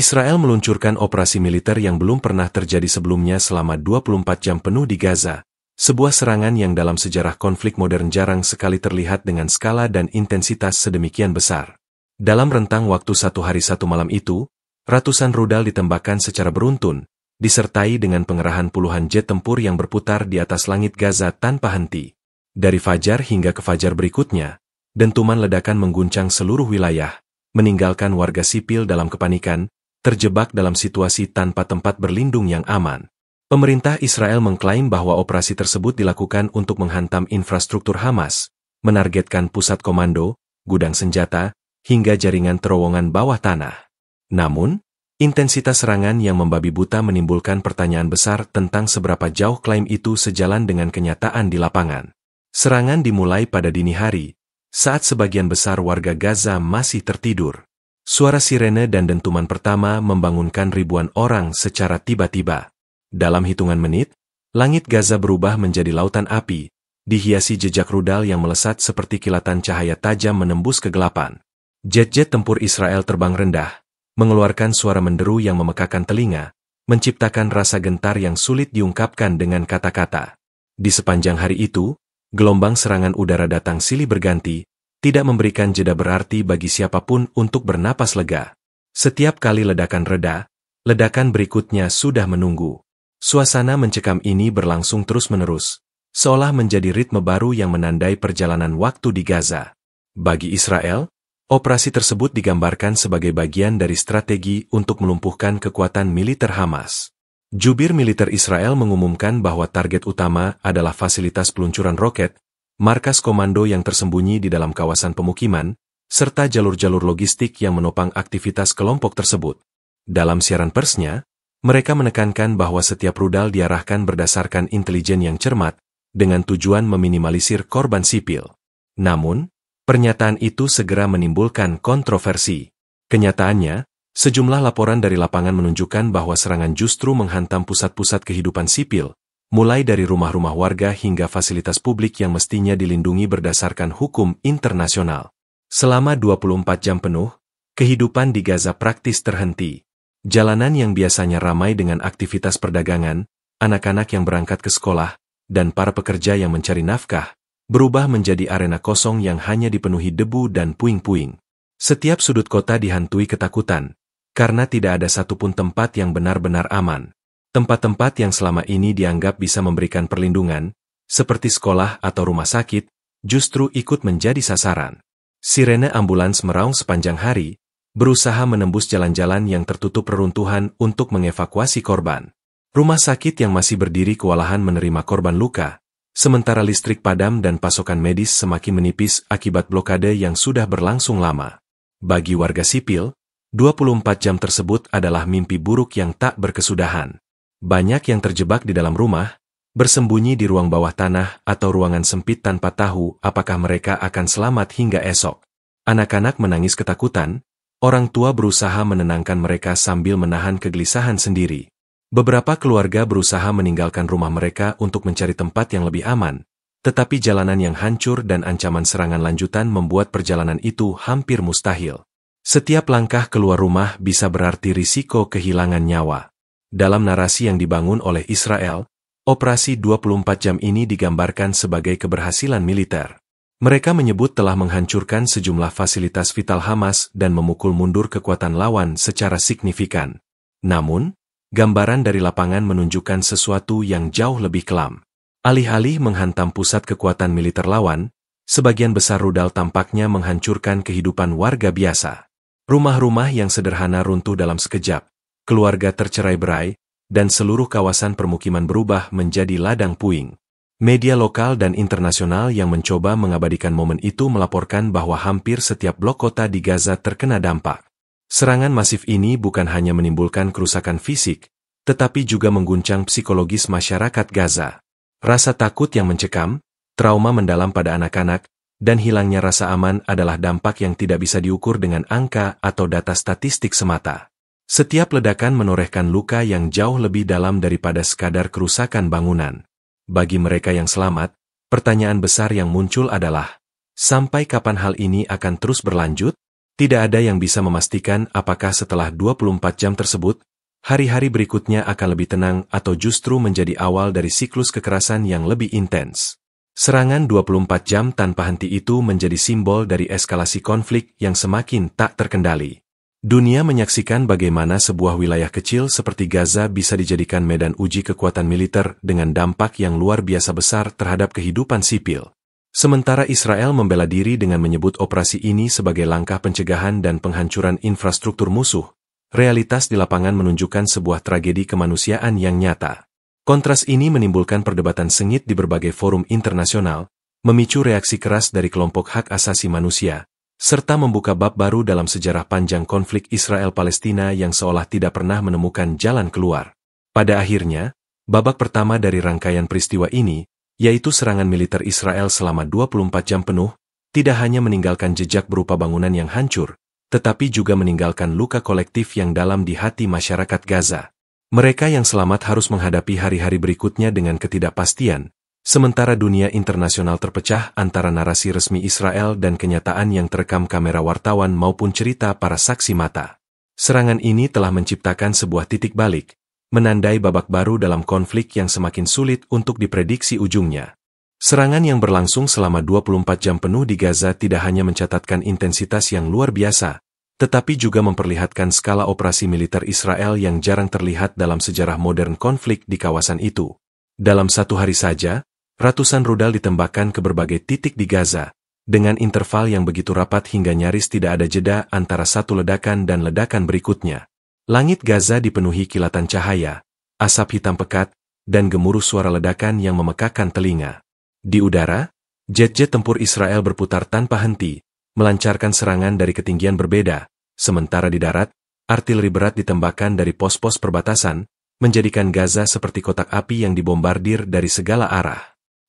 Israel meluncurkan operasi militer yang belum pernah terjadi sebelumnya selama 24 jam penuh di Gaza, sebuah serangan yang dalam sejarah konflik modern jarang sekali terlihat dengan skala dan intensitas sedemikian besar. Dalam rentang waktu 1 hari 1 malam itu, ratusan rudal ditembakkan secara beruntun, disertai dengan pengerahan puluhan jet tempur yang berputar di atas langit Gaza tanpa henti. Dari fajar hingga ke fajar berikutnya, dentuman ledakan mengguncang seluruh wilayah, meninggalkan warga sipil dalam kepanikan, terjebak dalam situasi tanpa tempat berlindung yang aman. Pemerintah Israel mengklaim bahwa operasi tersebut dilakukan untuk menghantam infrastruktur Hamas, menargetkan pusat komando, gudang senjata, hingga jaringan terowongan bawah tanah. Namun, intensitas serangan yang membabi buta menimbulkan pertanyaan besar tentang seberapa jauh klaim itu sejalan dengan kenyataan di lapangan. Serangan dimulai pada dini hari, saat sebagian besar warga Gaza masih tertidur. Suara sirene dan dentuman pertama membangunkan ribuan orang secara tiba-tiba. Dalam hitungan menit, langit Gaza berubah menjadi lautan api, dihiasi jejak rudal yang melesat seperti kilatan cahaya tajam menembus kegelapan. Jet-jet tempur Israel terbang rendah, mengeluarkan suara menderu yang memekakan telinga, menciptakan rasa gentar yang sulit diungkapkan dengan kata-kata. Di sepanjang hari itu, gelombang serangan udara datang silih berganti, tidak memberikan jeda berarti bagi siapapun untuk bernapas lega. Setiap kali ledakan reda, ledakan berikutnya sudah menunggu. Suasana mencekam ini berlangsung terus-menerus, seolah menjadi ritme baru yang menandai perjalanan waktu di Gaza. Bagi Israel, operasi tersebut digambarkan sebagai bagian dari strategi untuk melumpuhkan kekuatan militer Hamas. Jubir militer Israel mengumumkan bahwa target utama adalah fasilitas peluncuran roket, markas komando yang tersembunyi di dalam kawasan pemukiman, serta jalur-jalur logistik yang menopang aktivitas kelompok tersebut. Dalam siaran persnya, mereka menekankan bahwa setiap rudal diarahkan berdasarkan intelijen yang cermat, dengan tujuan meminimalisir korban sipil. Namun, pernyataan itu segera menimbulkan kontroversi. Kenyataannya, sejumlah laporan dari lapangan menunjukkan bahwa serangan justru menghantam pusat-pusat kehidupan sipil, mulai dari rumah-rumah warga hingga fasilitas publik yang mestinya dilindungi berdasarkan hukum internasional. Selama 24 jam penuh, kehidupan di Gaza praktis terhenti. Jalanan yang biasanya ramai dengan aktivitas perdagangan, anak-anak yang berangkat ke sekolah, dan para pekerja yang mencari nafkah, berubah menjadi arena kosong yang hanya dipenuhi debu dan puing-puing. Setiap sudut kota dihantui ketakutan, karena tidak ada satupun tempat yang benar-benar aman. Tempat-tempat yang selama ini dianggap bisa memberikan perlindungan, seperti sekolah atau rumah sakit, justru ikut menjadi sasaran. Sirene ambulans meraung sepanjang hari, berusaha menembus jalan-jalan yang tertutup reruntuhan untuk mengevakuasi korban. Rumah sakit yang masih berdiri kewalahan menerima korban luka, sementara listrik padam dan pasokan medis semakin menipis akibat blokade yang sudah berlangsung lama. Bagi warga sipil, 24 jam tersebut adalah mimpi buruk yang tak berkesudahan. Banyak yang terjebak di dalam rumah, bersembunyi di ruang bawah tanah atau ruangan sempit tanpa tahu apakah mereka akan selamat hingga esok. Anak-anak menangis ketakutan, orang tua berusaha menenangkan mereka sambil menahan kegelisahan sendiri. Beberapa keluarga berusaha meninggalkan rumah mereka untuk mencari tempat yang lebih aman, tetapi jalanan yang hancur dan ancaman serangan lanjutan membuat perjalanan itu hampir mustahil. Setiap langkah keluar rumah bisa berarti risiko kehilangan nyawa. Dalam narasi yang dibangun oleh Israel, operasi 24 jam ini digambarkan sebagai keberhasilan militer. Mereka menyebut telah menghancurkan sejumlah fasilitas vital Hamas dan memukul mundur kekuatan lawan secara signifikan. Namun, gambaran dari lapangan menunjukkan sesuatu yang jauh lebih kelam. Alih-alih menghantam pusat kekuatan militer lawan, sebagian besar rudal tampaknya menghancurkan kehidupan warga biasa. Rumah-rumah yang sederhana runtuh dalam sekejap, keluarga tercerai-berai, dan seluruh kawasan permukiman berubah menjadi ladang puing. Media lokal dan internasional yang mencoba mengabadikan momen itu melaporkan bahwa hampir setiap blok kota di Gaza terkena dampak. Serangan masif ini bukan hanya menimbulkan kerusakan fisik, tetapi juga mengguncang psikologis masyarakat Gaza. Rasa takut yang mencekam, trauma mendalam pada anak-anak, dan hilangnya rasa aman adalah dampak yang tidak bisa diukur dengan angka atau data statistik semata. Setiap ledakan menorehkan luka yang jauh lebih dalam daripada sekadar kerusakan bangunan. Bagi mereka yang selamat, pertanyaan besar yang muncul adalah, sampai kapan hal ini akan terus berlanjut? Tidak ada yang bisa memastikan apakah setelah 24 jam tersebut, hari-hari berikutnya akan lebih tenang atau justru menjadi awal dari siklus kekerasan yang lebih intens. Serangan 24 jam tanpa henti itu menjadi simbol dari eskalasi konflik yang semakin tak terkendali. Dunia menyaksikan bagaimana sebuah wilayah kecil seperti Gaza bisa dijadikan medan uji kekuatan militer dengan dampak yang luar biasa besar terhadap kehidupan sipil. Sementara Israel membela diri dengan menyebut operasi ini sebagai langkah pencegahan dan penghancuran infrastruktur musuh, realitas di lapangan menunjukkan sebuah tragedi kemanusiaan yang nyata. Kontras ini menimbulkan perdebatan sengit di berbagai forum internasional, memicu reaksi keras dari kelompok hak asasi manusia, serta membuka bab baru dalam sejarah panjang konflik Israel-Palestina yang seolah tidak pernah menemukan jalan keluar. Pada akhirnya, babak pertama dari rangkaian peristiwa ini, yaitu serangan militer Israel selama 24 jam penuh, tidak hanya meninggalkan jejak berupa bangunan yang hancur, tetapi juga meninggalkan luka kolektif yang dalam di hati masyarakat Gaza. Mereka yang selamat harus menghadapi hari-hari berikutnya dengan ketidakpastian, sementara dunia internasional terpecah antara narasi resmi Israel dan kenyataan yang terekam kamera wartawan maupun cerita para saksi mata. Serangan ini telah menciptakan sebuah titik balik, menandai babak baru dalam konflik yang semakin sulit untuk diprediksi ujungnya. Serangan yang berlangsung selama 24 jam penuh di Gaza tidak hanya mencatatkan intensitas yang luar biasa, tetapi juga memperlihatkan skala operasi militer Israel yang jarang terlihat dalam sejarah modern konflik di kawasan itu. Dalam satu hari saja, ratusan rudal ditembakkan ke berbagai titik di Gaza, dengan interval yang begitu rapat hingga nyaris tidak ada jeda antara satu ledakan dan ledakan berikutnya. Langit Gaza dipenuhi kilatan cahaya, asap hitam pekat, dan gemuruh suara ledakan yang memekakkan telinga. Di udara, jet-jet tempur Israel berputar tanpa henti, melancarkan serangan dari ketinggian berbeda, sementara di darat, artileri berat ditembakkan dari pos-pos perbatasan, menjadikan Gaza seperti kotak api yang dibombardir dari segala arah.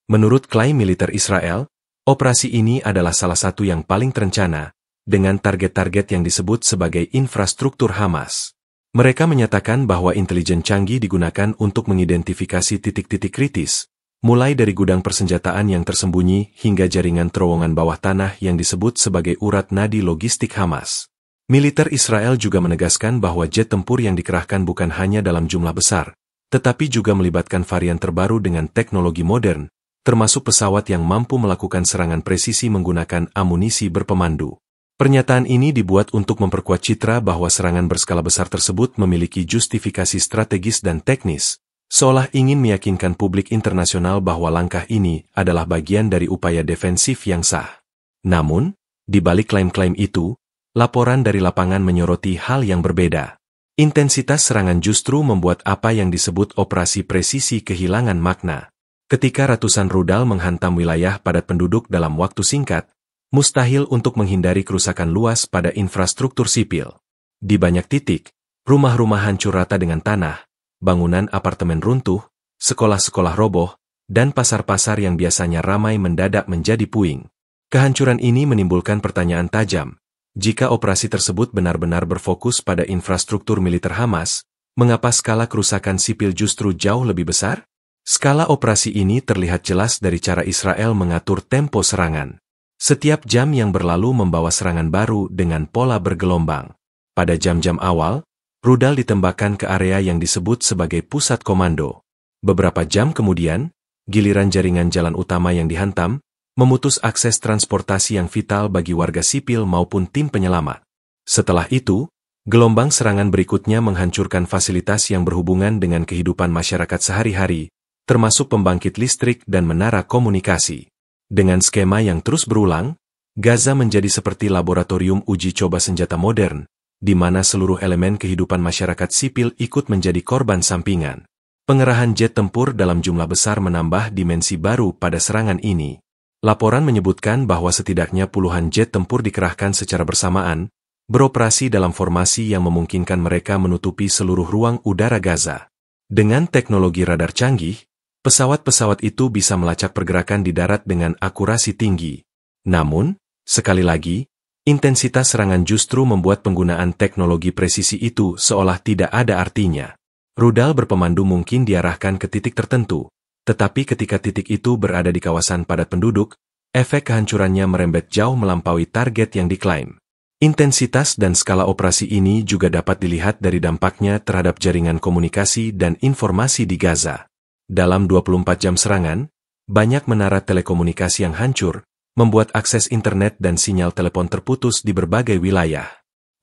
Menurut klaim militer Israel, operasi ini adalah salah satu yang paling terencana, dengan target-target yang disebut sebagai infrastruktur Hamas. Mereka menyatakan bahwa intelijen canggih digunakan untuk mengidentifikasi titik-titik kritis, mulai dari gudang persenjataan yang tersembunyi hingga jaringan terowongan bawah tanah yang disebut sebagai urat nadi logistik Hamas. Militer Israel juga menegaskan bahwa jet tempur yang dikerahkan bukan hanya dalam jumlah besar, tetapi juga melibatkan varian terbaru dengan teknologi modern, termasuk pesawat yang mampu melakukan serangan presisi menggunakan amunisi berpemandu. Pernyataan ini dibuat untuk memperkuat citra bahwa serangan berskala besar tersebut memiliki justifikasi strategis dan teknis, seolah ingin meyakinkan publik internasional bahwa langkah ini adalah bagian dari upaya defensif yang sah. Namun, di balik klaim-klaim itu, laporan dari lapangan menyoroti hal yang berbeda. Intensitas serangan justru membuat apa yang disebut operasi presisi kehilangan makna. Ketika ratusan rudal menghantam wilayah padat penduduk dalam waktu singkat, mustahil untuk menghindari kerusakan luas pada infrastruktur sipil. Di banyak titik, rumah-rumah hancur rata dengan tanah, bangunan apartemen runtuh, sekolah-sekolah roboh, dan pasar-pasar yang biasanya ramai mendadak menjadi puing. Kehancuran ini menimbulkan pertanyaan tajam. Jika operasi tersebut benar-benar berfokus pada infrastruktur militer Hamas, mengapa skala kerusakan sipil justru jauh lebih besar? Skala operasi ini terlihat jelas dari cara Israel mengatur tempo serangan. Setiap jam yang berlalu membawa serangan baru dengan pola bergelombang. Pada jam-jam awal, rudal ditembakkan ke area yang disebut sebagai pusat komando. Beberapa jam kemudian, giliran jaringan jalan utama yang dihantam, memutus akses transportasi yang vital bagi warga sipil maupun tim penyelamat. Setelah itu, gelombang serangan berikutnya menghancurkan fasilitas yang berhubungan dengan kehidupan masyarakat sehari-hari, termasuk pembangkit listrik dan menara komunikasi. Dengan skema yang terus berulang, Gaza menjadi seperti laboratorium uji coba senjata modern, di mana seluruh elemen kehidupan masyarakat sipil ikut menjadi korban sampingan. Pengerahan jet tempur dalam jumlah besar menambah dimensi baru pada serangan ini. Laporan menyebutkan bahwa setidaknya puluhan jet tempur dikerahkan secara bersamaan, beroperasi dalam formasi yang memungkinkan mereka menutupi seluruh ruang udara Gaza. Dengan teknologi radar canggih, pesawat-pesawat itu bisa melacak pergerakan di darat dengan akurasi tinggi. Namun, sekali lagi, intensitas serangan justru membuat penggunaan teknologi presisi itu seolah tidak ada artinya. Rudal berpemandu mungkin diarahkan ke titik tertentu, tetapi ketika titik itu berada di kawasan padat penduduk, efek kehancurannya merembet jauh melampaui target yang diklaim. Intensitas dan skala operasi ini juga dapat dilihat dari dampaknya terhadap jaringan komunikasi dan informasi di Gaza. Dalam 24 jam serangan, banyak menara telekomunikasi yang hancur, membuat akses internet dan sinyal telepon terputus di berbagai wilayah.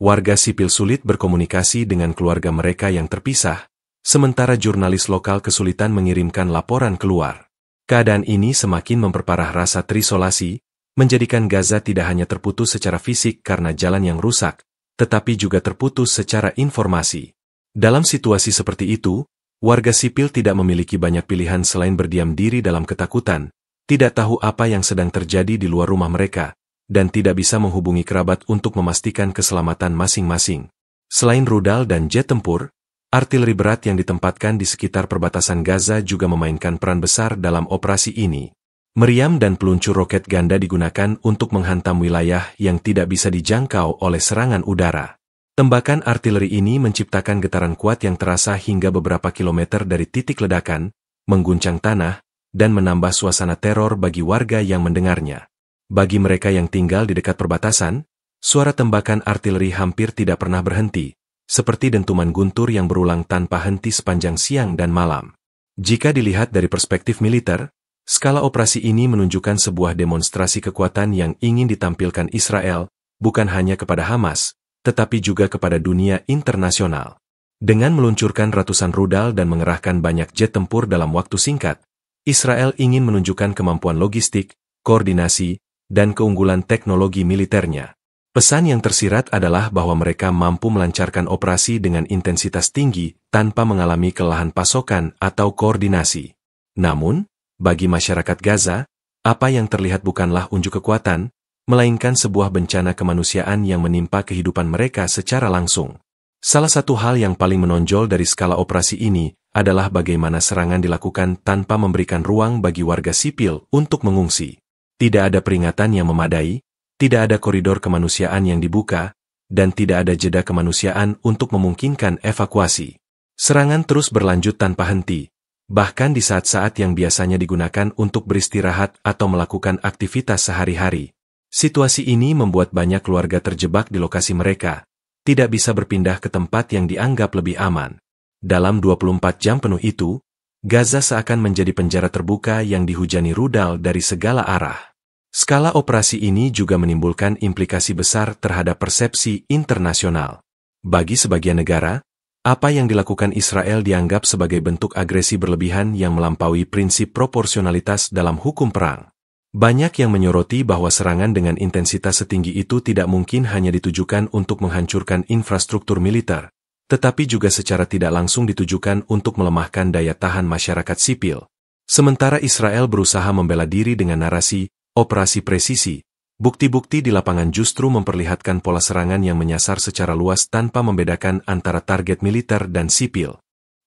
Warga sipil sulit berkomunikasi dengan keluarga mereka yang terpisah, sementara jurnalis lokal kesulitan mengirimkan laporan keluar. Keadaan ini semakin memperparah rasa terisolasi, menjadikan Gaza tidak hanya terputus secara fisik karena jalan yang rusak, tetapi juga terputus secara informasi. Dalam situasi seperti itu, warga sipil tidak memiliki banyak pilihan selain berdiam diri dalam ketakutan, tidak tahu apa yang sedang terjadi di luar rumah mereka, dan tidak bisa menghubungi kerabat untuk memastikan keselamatan masing-masing. Selain rudal dan jet tempur, artileri berat yang ditempatkan di sekitar perbatasan Gaza juga memainkan peran besar dalam operasi ini. Meriam dan peluncur roket ganda digunakan untuk menghantam wilayah yang tidak bisa dijangkau oleh serangan udara. Tembakan artileri ini menciptakan getaran kuat yang terasa hingga beberapa kilometer dari titik ledakan, mengguncang tanah, dan menambah suasana teror bagi warga yang mendengarnya. Bagi mereka yang tinggal di dekat perbatasan, suara tembakan artileri hampir tidak pernah berhenti, seperti dentuman guntur yang berulang tanpa henti sepanjang siang dan malam. Jika dilihat dari perspektif militer, skala operasi ini menunjukkan sebuah demonstrasi kekuatan yang ingin ditampilkan Israel, bukan hanya kepada Hamas, tetapi juga kepada dunia internasional. Dengan meluncurkan ratusan rudal dan mengerahkan banyak jet tempur dalam waktu singkat, Israel ingin menunjukkan kemampuan logistik, koordinasi, dan keunggulan teknologi militernya. Pesan yang tersirat adalah bahwa mereka mampu melancarkan operasi dengan intensitas tinggi tanpa mengalami kelelahan pasokan atau koordinasi. Namun, bagi masyarakat Gaza, apa yang terlihat bukanlah unjuk kekuatan, melainkan sebuah bencana kemanusiaan yang menimpa kehidupan mereka secara langsung. Salah satu hal yang paling menonjol dari skala operasi ini adalah bagaimana serangan dilakukan tanpa memberikan ruang bagi warga sipil untuk mengungsi. Tidak ada peringatan yang memadai, tidak ada koridor kemanusiaan yang dibuka, dan tidak ada jeda kemanusiaan untuk memungkinkan evakuasi. Serangan terus berlanjut tanpa henti, bahkan di saat-saat yang biasanya digunakan untuk beristirahat atau melakukan aktivitas sehari-hari. Situasi ini membuat banyak keluarga terjebak di lokasi mereka, tidak bisa berpindah ke tempat yang dianggap lebih aman. Dalam 24 jam penuh itu, Gaza seakan menjadi penjara terbuka yang dihujani rudal dari segala arah. Skala operasi ini juga menimbulkan implikasi besar terhadap persepsi internasional. Bagi sebagian negara, apa yang dilakukan Israel dianggap sebagai bentuk agresi berlebihan yang melampaui prinsip proporsionalitas dalam hukum perang. Banyak yang menyoroti bahwa serangan dengan intensitas setinggi itu tidak mungkin hanya ditujukan untuk menghancurkan infrastruktur militer, tetapi juga secara tidak langsung ditujukan untuk melemahkan daya tahan masyarakat sipil. Sementara Israel berusaha membela diri dengan narasi operasi presisi, bukti-bukti di lapangan justru memperlihatkan pola serangan yang menyasar secara luas tanpa membedakan antara target militer dan sipil.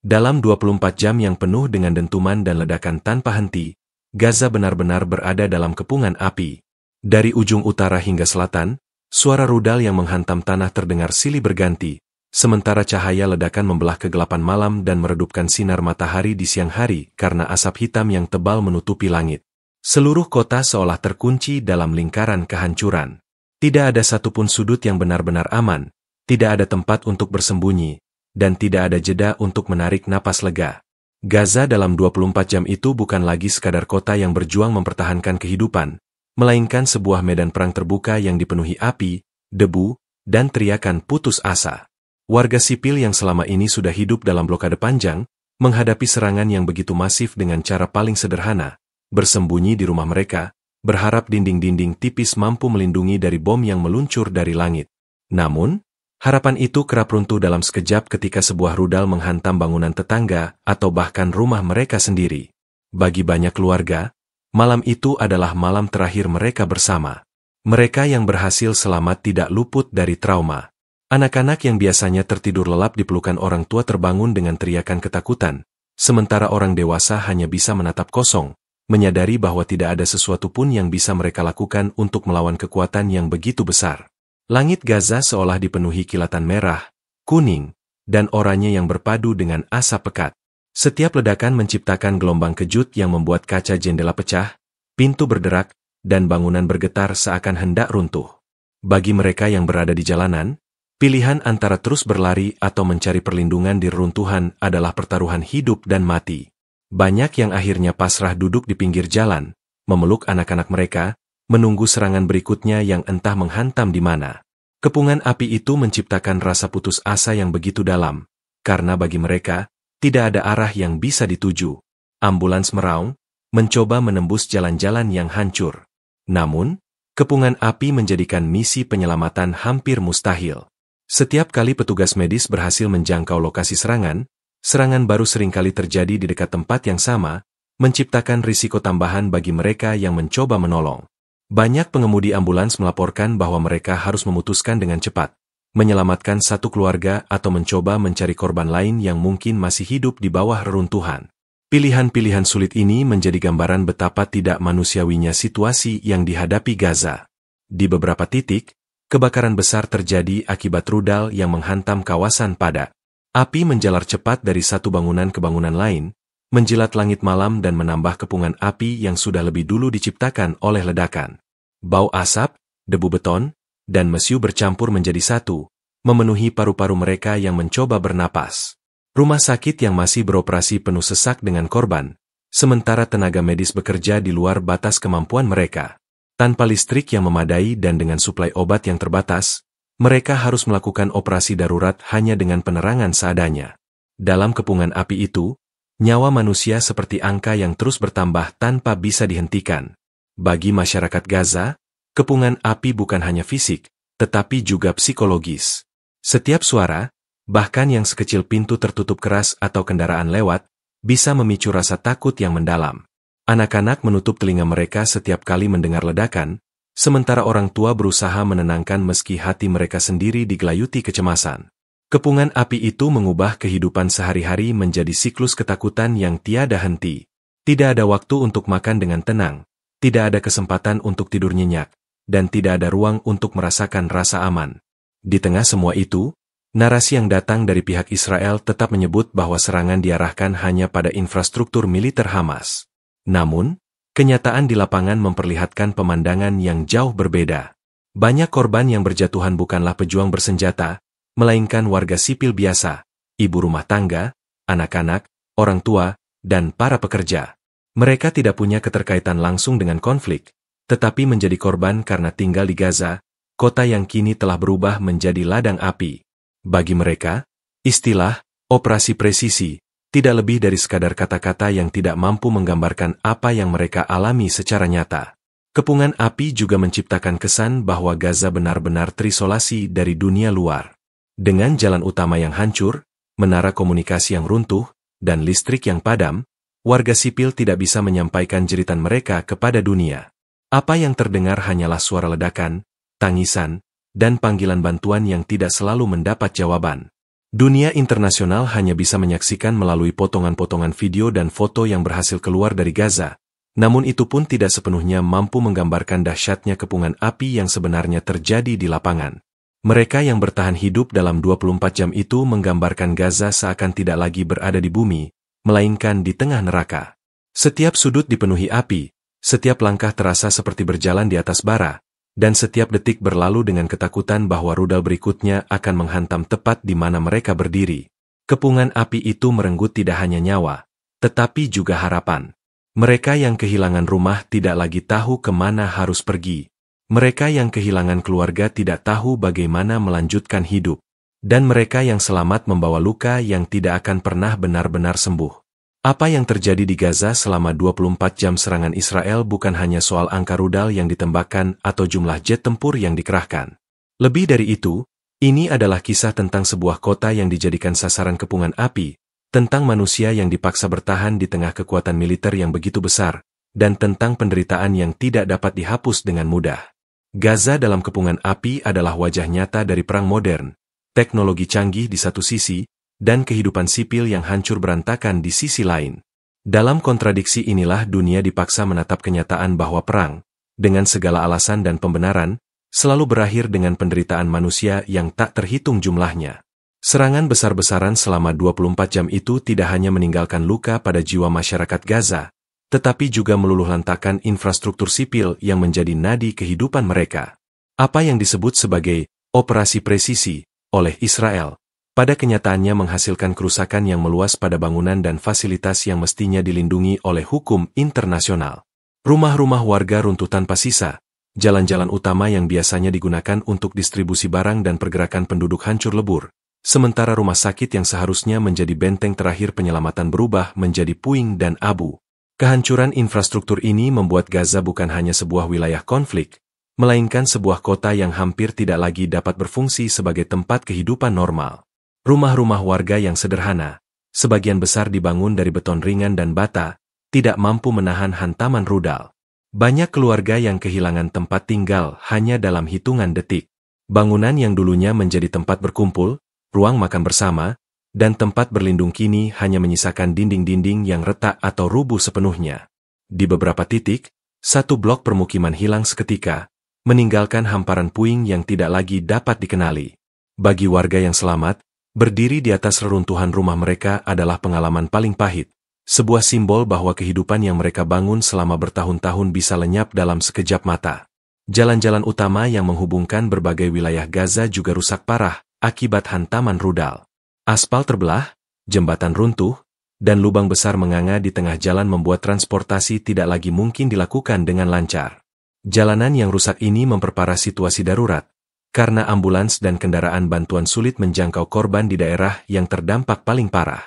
Dalam 24 jam yang penuh dengan dentuman dan ledakan tanpa henti, Gaza benar-benar berada dalam kepungan api. Dari ujung utara hingga selatan, suara rudal yang menghantam tanah terdengar silih berganti, sementara cahaya ledakan membelah kegelapan malam dan meredupkan sinar matahari di siang hari karena asap hitam yang tebal menutupi langit. Seluruh kota seolah terkunci dalam lingkaran kehancuran. Tidak ada satupun sudut yang benar-benar aman, tidak ada tempat untuk bersembunyi, dan tidak ada jeda untuk menarik napas lega. Gaza dalam 24 jam itu bukan lagi sekadar kota yang berjuang mempertahankan kehidupan, melainkan sebuah medan perang terbuka yang dipenuhi api, debu, dan teriakan putus asa. Warga sipil yang selama ini sudah hidup dalam blokade panjang, menghadapi serangan yang begitu masif dengan cara paling sederhana, bersembunyi di rumah mereka, berharap dinding-dinding tipis mampu melindungi dari bom yang meluncur dari langit. Namun, harapan itu kerap runtuh dalam sekejap ketika sebuah rudal menghantam bangunan tetangga atau bahkan rumah mereka sendiri. Bagi banyak keluarga, malam itu adalah malam terakhir mereka bersama. Mereka yang berhasil selamat tidak luput dari trauma. Anak-anak yang biasanya tertidur lelap di pelukan orang tua terbangun dengan teriakan ketakutan, sementara orang dewasa hanya bisa menatap kosong, menyadari bahwa tidak ada sesuatu pun yang bisa mereka lakukan untuk melawan kekuatan yang begitu besar. Langit Gaza seolah dipenuhi kilatan merah, kuning, dan oranye yang berpadu dengan asap pekat. Setiap ledakan menciptakan gelombang kejut yang membuat kaca jendela pecah, pintu berderak, dan bangunan bergetar seakan hendak runtuh. Bagi mereka yang berada di jalanan, pilihan antara terus berlari atau mencari perlindungan di reruntuhan adalah pertaruhan hidup dan mati. Banyak yang akhirnya pasrah duduk di pinggir jalan, memeluk anak-anak mereka, menunggu serangan berikutnya yang entah menghantam di mana. Kepungan api itu menciptakan rasa putus asa yang begitu dalam, karena bagi mereka, tidak ada arah yang bisa dituju. Ambulans meraung, mencoba menembus jalan-jalan yang hancur. Namun, kepungan api menjadikan misi penyelamatan hampir mustahil. Setiap kali petugas medis berhasil menjangkau lokasi serangan, serangan baru seringkali terjadi di dekat tempat yang sama, menciptakan risiko tambahan bagi mereka yang mencoba menolong. Banyak pengemudi ambulans melaporkan bahwa mereka harus memutuskan dengan cepat, menyelamatkan satu keluarga atau mencoba mencari korban lain yang mungkin masih hidup di bawah reruntuhan. Pilihan-pilihan sulit ini menjadi gambaran betapa tidak manusiawinya situasi yang dihadapi Gaza. Di beberapa titik, kebakaran besar terjadi akibat rudal yang menghantam kawasan padat. Api menjalar cepat dari satu bangunan ke bangunan lain, menjilat langit malam dan menambah kepungan api yang sudah lebih dulu diciptakan oleh ledakan. Bau asap, debu beton, dan mesiu bercampur menjadi satu, memenuhi paru-paru mereka yang mencoba bernapas. Rumah sakit yang masih beroperasi penuh sesak dengan korban, sementara tenaga medis bekerja di luar batas kemampuan mereka. Tanpa listrik yang memadai dan dengan suplai obat yang terbatas, mereka harus melakukan operasi darurat hanya dengan penerangan seadanya. Dalam kepungan api itu, nyawa manusia seperti angka yang terus bertambah tanpa bisa dihentikan. Bagi masyarakat Gaza, kepungan api bukan hanya fisik, tetapi juga psikologis. Setiap suara, bahkan yang sekecil pintu tertutup keras atau kendaraan lewat, bisa memicu rasa takut yang mendalam. Anak-anak menutup telinga mereka setiap kali mendengar ledakan, sementara orang tua berusaha menenangkan meski hati mereka sendiri digelayuti kecemasan. Kepungan api itu mengubah kehidupan sehari-hari menjadi siklus ketakutan yang tiada henti. Tidak ada waktu untuk makan dengan tenang, tidak ada kesempatan untuk tidur nyenyak, dan tidak ada ruang untuk merasakan rasa aman. Di tengah semua itu, narasi yang datang dari pihak Israel tetap menyebut bahwa serangan diarahkan hanya pada infrastruktur militer Hamas. Namun, kenyataan di lapangan memperlihatkan pemandangan yang jauh berbeda. Banyak korban yang berjatuhan bukanlah pejuang bersenjata, melainkan warga sipil biasa, ibu rumah tangga, anak-anak, orang tua, dan para pekerja. Mereka tidak punya keterkaitan langsung dengan konflik, tetapi menjadi korban karena tinggal di Gaza, kota yang kini telah berubah menjadi ladang api. Bagi mereka, istilah operasi presisi tidak lebih dari sekadar kata-kata yang tidak mampu menggambarkan apa yang mereka alami secara nyata. Kepungan api juga menciptakan kesan bahwa Gaza benar-benar terisolasi dari dunia luar. Dengan jalan utama yang hancur, menara komunikasi yang runtuh, dan listrik yang padam, warga sipil tidak bisa menyampaikan jeritan mereka kepada dunia. Apa yang terdengar hanyalah suara ledakan, tangisan, dan panggilan bantuan yang tidak selalu mendapat jawaban. Dunia internasional hanya bisa menyaksikan melalui potongan-potongan video dan foto yang berhasil keluar dari Gaza, namun itu pun tidak sepenuhnya mampu menggambarkan dahsyatnya kepungan api yang sebenarnya terjadi di lapangan. Mereka yang bertahan hidup dalam 24 jam itu menggambarkan Gaza seakan tidak lagi berada di bumi, melainkan di tengah neraka. Setiap sudut dipenuhi api, setiap langkah terasa seperti berjalan di atas bara, dan setiap detik berlalu dengan ketakutan bahwa rudal berikutnya akan menghantam tepat di mana mereka berdiri. Kepungan api itu merenggut tidak hanya nyawa, tetapi juga harapan. Mereka yang kehilangan rumah tidak lagi tahu kemana harus pergi. Mereka yang kehilangan keluarga tidak tahu bagaimana melanjutkan hidup. Dan mereka yang selamat membawa luka yang tidak akan pernah benar-benar sembuh. Apa yang terjadi di Gaza selama 24 jam serangan Israel bukan hanya soal angka rudal yang ditembakkan atau jumlah jet tempur yang dikerahkan. Lebih dari itu, ini adalah kisah tentang sebuah kota yang dijadikan sasaran kepungan api, tentang manusia yang dipaksa bertahan di tengah kekuatan militer yang begitu besar, dan tentang penderitaan yang tidak dapat dihapus dengan mudah. Gaza dalam kepungan api adalah wajah nyata dari perang modern, teknologi canggih di satu sisi, dan kehidupan sipil yang hancur berantakan di sisi lain. Dalam kontradiksi inilah dunia dipaksa menatap kenyataan bahwa perang, dengan segala alasan dan pembenaran, selalu berakhir dengan penderitaan manusia yang tak terhitung jumlahnya. Serangan besar-besaran selama 24 jam itu tidak hanya meninggalkan luka pada jiwa masyarakat Gaza, tetapi juga meluluhlantakkan infrastruktur sipil yang menjadi nadi kehidupan mereka. Apa yang disebut sebagai operasi presisi oleh Israel, pada kenyataannya menghasilkan kerusakan yang meluas pada bangunan dan fasilitas yang mestinya dilindungi oleh hukum internasional. Rumah-rumah warga runtuh tanpa sisa, jalan-jalan utama yang biasanya digunakan untuk distribusi barang dan pergerakan penduduk hancur lebur, sementara rumah sakit yang seharusnya menjadi benteng terakhir penyelamatan berubah menjadi puing dan abu. Kehancuran infrastruktur ini membuat Gaza bukan hanya sebuah wilayah konflik, melainkan sebuah kota yang hampir tidak lagi dapat berfungsi sebagai tempat kehidupan normal. Rumah-rumah warga yang sederhana, sebagian besar dibangun dari beton ringan dan bata, tidak mampu menahan hantaman rudal. Banyak keluarga yang kehilangan tempat tinggal hanya dalam hitungan detik. Bangunan yang dulunya menjadi tempat berkumpul, ruang makan bersama, dan tempat berlindung kini hanya menyisakan dinding-dinding yang retak atau rubuh sepenuhnya. Di beberapa titik, satu blok permukiman hilang seketika, meninggalkan hamparan puing yang tidak lagi dapat dikenali. Bagi warga yang selamat, berdiri di atas reruntuhan rumah mereka adalah pengalaman paling pahit, sebuah simbol bahwa kehidupan yang mereka bangun selama bertahun-tahun bisa lenyap dalam sekejap mata. Jalan-jalan utama yang menghubungkan berbagai wilayah Gaza juga rusak parah akibat hantaman rudal. Aspal terbelah, jembatan runtuh, dan lubang besar menganga di tengah jalan membuat transportasi tidak lagi mungkin dilakukan dengan lancar. Jalanan yang rusak ini memperparah situasi darurat, karena ambulans dan kendaraan bantuan sulit menjangkau korban di daerah yang terdampak paling parah.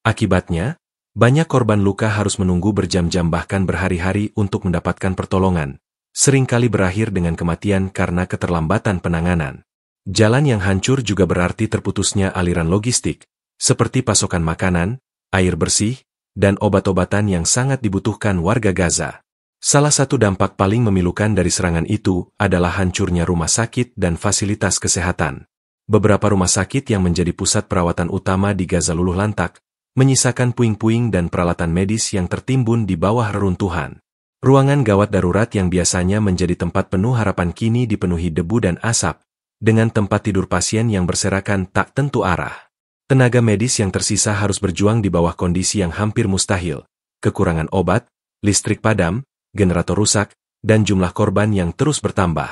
Akibatnya, banyak korban luka harus menunggu berjam-jam bahkan berhari-hari untuk mendapatkan pertolongan, seringkali berakhir dengan kematian karena keterlambatan penanganan. Jalan yang hancur juga berarti terputusnya aliran logistik, seperti pasokan makanan, air bersih, dan obat-obatan yang sangat dibutuhkan warga Gaza. Salah satu dampak paling memilukan dari serangan itu adalah hancurnya rumah sakit dan fasilitas kesehatan. Beberapa rumah sakit yang menjadi pusat perawatan utama di Gaza luluh lantak, menyisakan puing-puing dan peralatan medis yang tertimbun di bawah reruntuhan. Ruangan gawat darurat yang biasanya menjadi tempat penuh harapan kini dipenuhi debu dan asap, dengan tempat tidur pasien yang berserakan tak tentu arah. Tenaga medis yang tersisa harus berjuang di bawah kondisi yang hampir mustahil, kekurangan obat, listrik padam, generator rusak, dan jumlah korban yang terus bertambah.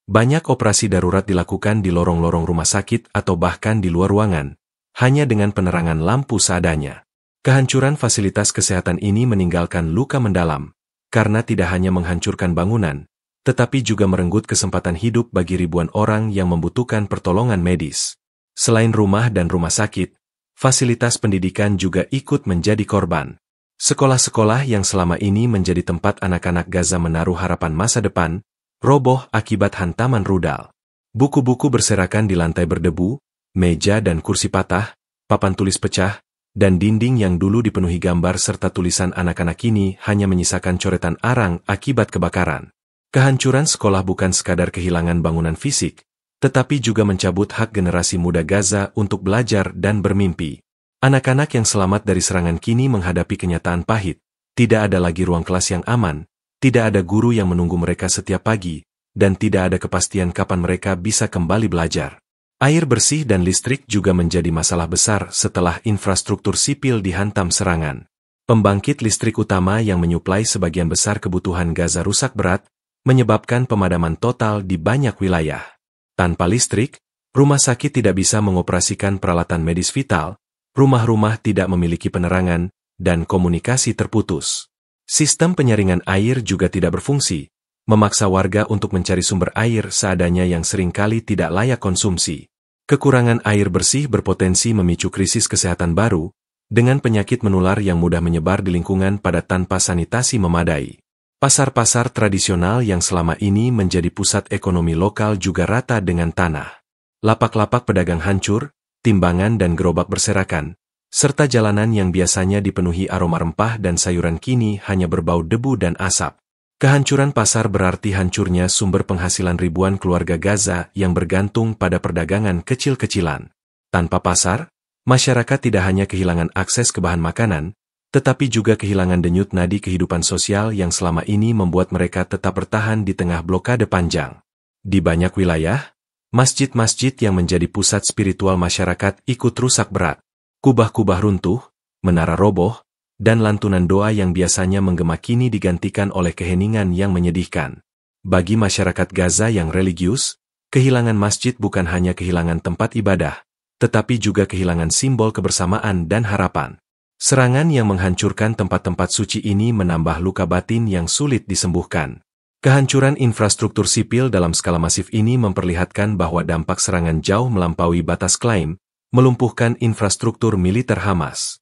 Banyak operasi darurat dilakukan di lorong-lorong rumah sakit atau bahkan di luar ruangan, hanya dengan penerangan lampu seadanya. Kehancuran fasilitas kesehatan ini meninggalkan luka mendalam, karena tidak hanya menghancurkan bangunan, tetapi juga merenggut kesempatan hidup bagi ribuan orang yang membutuhkan pertolongan medis. Selain rumah dan rumah sakit, fasilitas pendidikan juga ikut menjadi korban. Sekolah-sekolah yang selama ini menjadi tempat anak-anak Gaza menaruh harapan masa depan, roboh akibat hantaman rudal. Buku-buku berserakan di lantai berdebu, meja dan kursi patah, papan tulis pecah, dan dinding yang dulu dipenuhi gambar serta tulisan anak-anak kini hanya menyisakan coretan arang akibat kebakaran. Kehancuran sekolah bukan sekadar kehilangan bangunan fisik, tetapi juga mencabut hak generasi muda Gaza untuk belajar dan bermimpi. Anak-anak yang selamat dari serangan kini menghadapi kenyataan pahit, tidak ada lagi ruang kelas yang aman, tidak ada guru yang menunggu mereka setiap pagi, dan tidak ada kepastian kapan mereka bisa kembali belajar. Air bersih dan listrik juga menjadi masalah besar setelah infrastruktur sipil dihantam serangan. Pembangkit listrik utama yang menyuplai sebagian besar kebutuhan Gaza rusak berat, menyebabkan pemadaman total di banyak wilayah. Tanpa listrik, rumah sakit tidak bisa mengoperasikan peralatan medis vital, rumah-rumah tidak memiliki penerangan, dan komunikasi terputus. Sistem penyaringan air juga tidak berfungsi, memaksa warga untuk mencari sumber air seadanya yang seringkali tidak layak konsumsi. Kekurangan air bersih berpotensi memicu krisis kesehatan baru, dengan penyakit menular yang mudah menyebar di lingkungan padat tanpa sanitasi memadai. Pasar-pasar tradisional yang selama ini menjadi pusat ekonomi lokal juga rata dengan tanah. Lapak-lapak pedagang hancur, timbangan dan gerobak berserakan, serta jalanan yang biasanya dipenuhi aroma rempah dan sayuran kini hanya berbau debu dan asap. Kehancuran pasar berarti hancurnya sumber penghasilan ribuan keluarga Gaza yang bergantung pada perdagangan kecil-kecilan. Tanpa pasar, masyarakat tidak hanya kehilangan akses ke bahan makanan, tetapi juga kehilangan denyut nadi kehidupan sosial yang selama ini membuat mereka tetap bertahan di tengah blokade panjang. Di banyak wilayah, masjid-masjid yang menjadi pusat spiritual masyarakat ikut rusak berat. Kubah-kubah runtuh, menara roboh, dan lantunan doa yang biasanya menggema kini digantikan oleh keheningan yang menyedihkan. Bagi masyarakat Gaza yang religius, kehilangan masjid bukan hanya kehilangan tempat ibadah, tetapi juga kehilangan simbol kebersamaan dan harapan. Serangan yang menghancurkan tempat-tempat suci ini menambah luka batin yang sulit disembuhkan. Kehancuran infrastruktur sipil dalam skala masif ini memperlihatkan bahwa dampak serangan jauh melampaui batas klaim, melumpuhkan infrastruktur militer Hamas.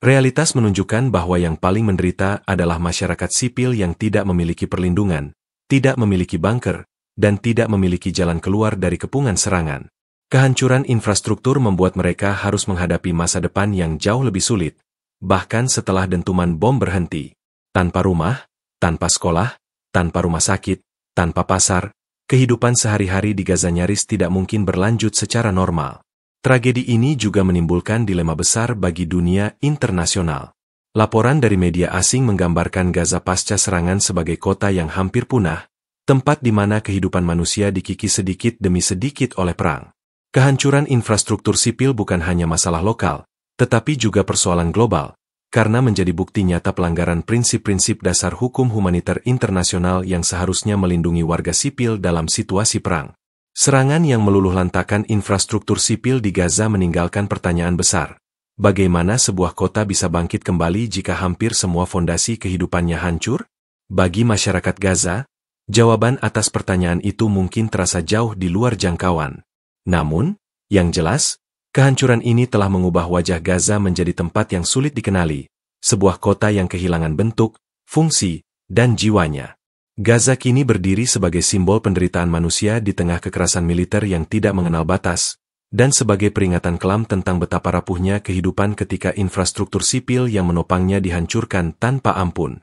Realitas menunjukkan bahwa yang paling menderita adalah masyarakat sipil yang tidak memiliki perlindungan, tidak memiliki bunker, dan tidak memiliki jalan keluar dari kepungan serangan. Kehancuran infrastruktur membuat mereka harus menghadapi masa depan yang jauh lebih sulit, bahkan setelah dentuman bom berhenti. Tanpa rumah, tanpa sekolah, tanpa rumah sakit, tanpa pasar, kehidupan sehari-hari di Gaza nyaris tidak mungkin berlanjut secara normal. Tragedi ini juga menimbulkan dilema besar bagi dunia internasional. Laporan dari media asing menggambarkan Gaza pasca serangan sebagai kota yang hampir punah, tempat di mana kehidupan manusia dikikis sedikit demi sedikit oleh perang. Kehancuran infrastruktur sipil bukan hanya masalah lokal, tetapi juga persoalan global, karena menjadi bukti nyata pelanggaran prinsip-prinsip dasar hukum humaniter internasional yang seharusnya melindungi warga sipil dalam situasi perang. Serangan yang meluluhlantakkan infrastruktur sipil di Gaza meninggalkan pertanyaan besar. Bagaimana sebuah kota bisa bangkit kembali jika hampir semua fondasi kehidupannya hancur? Bagi masyarakat Gaza, jawaban atas pertanyaan itu mungkin terasa jauh di luar jangkauan. Namun, yang jelas, kehancuran ini telah mengubah wajah Gaza menjadi tempat yang sulit dikenali, sebuah kota yang kehilangan bentuk, fungsi, dan jiwanya. Gaza kini berdiri sebagai simbol penderitaan manusia di tengah kekerasan militer yang tidak mengenal batas, dan sebagai peringatan kelam tentang betapa rapuhnya kehidupan ketika infrastruktur sipil yang menopangnya dihancurkan tanpa ampun.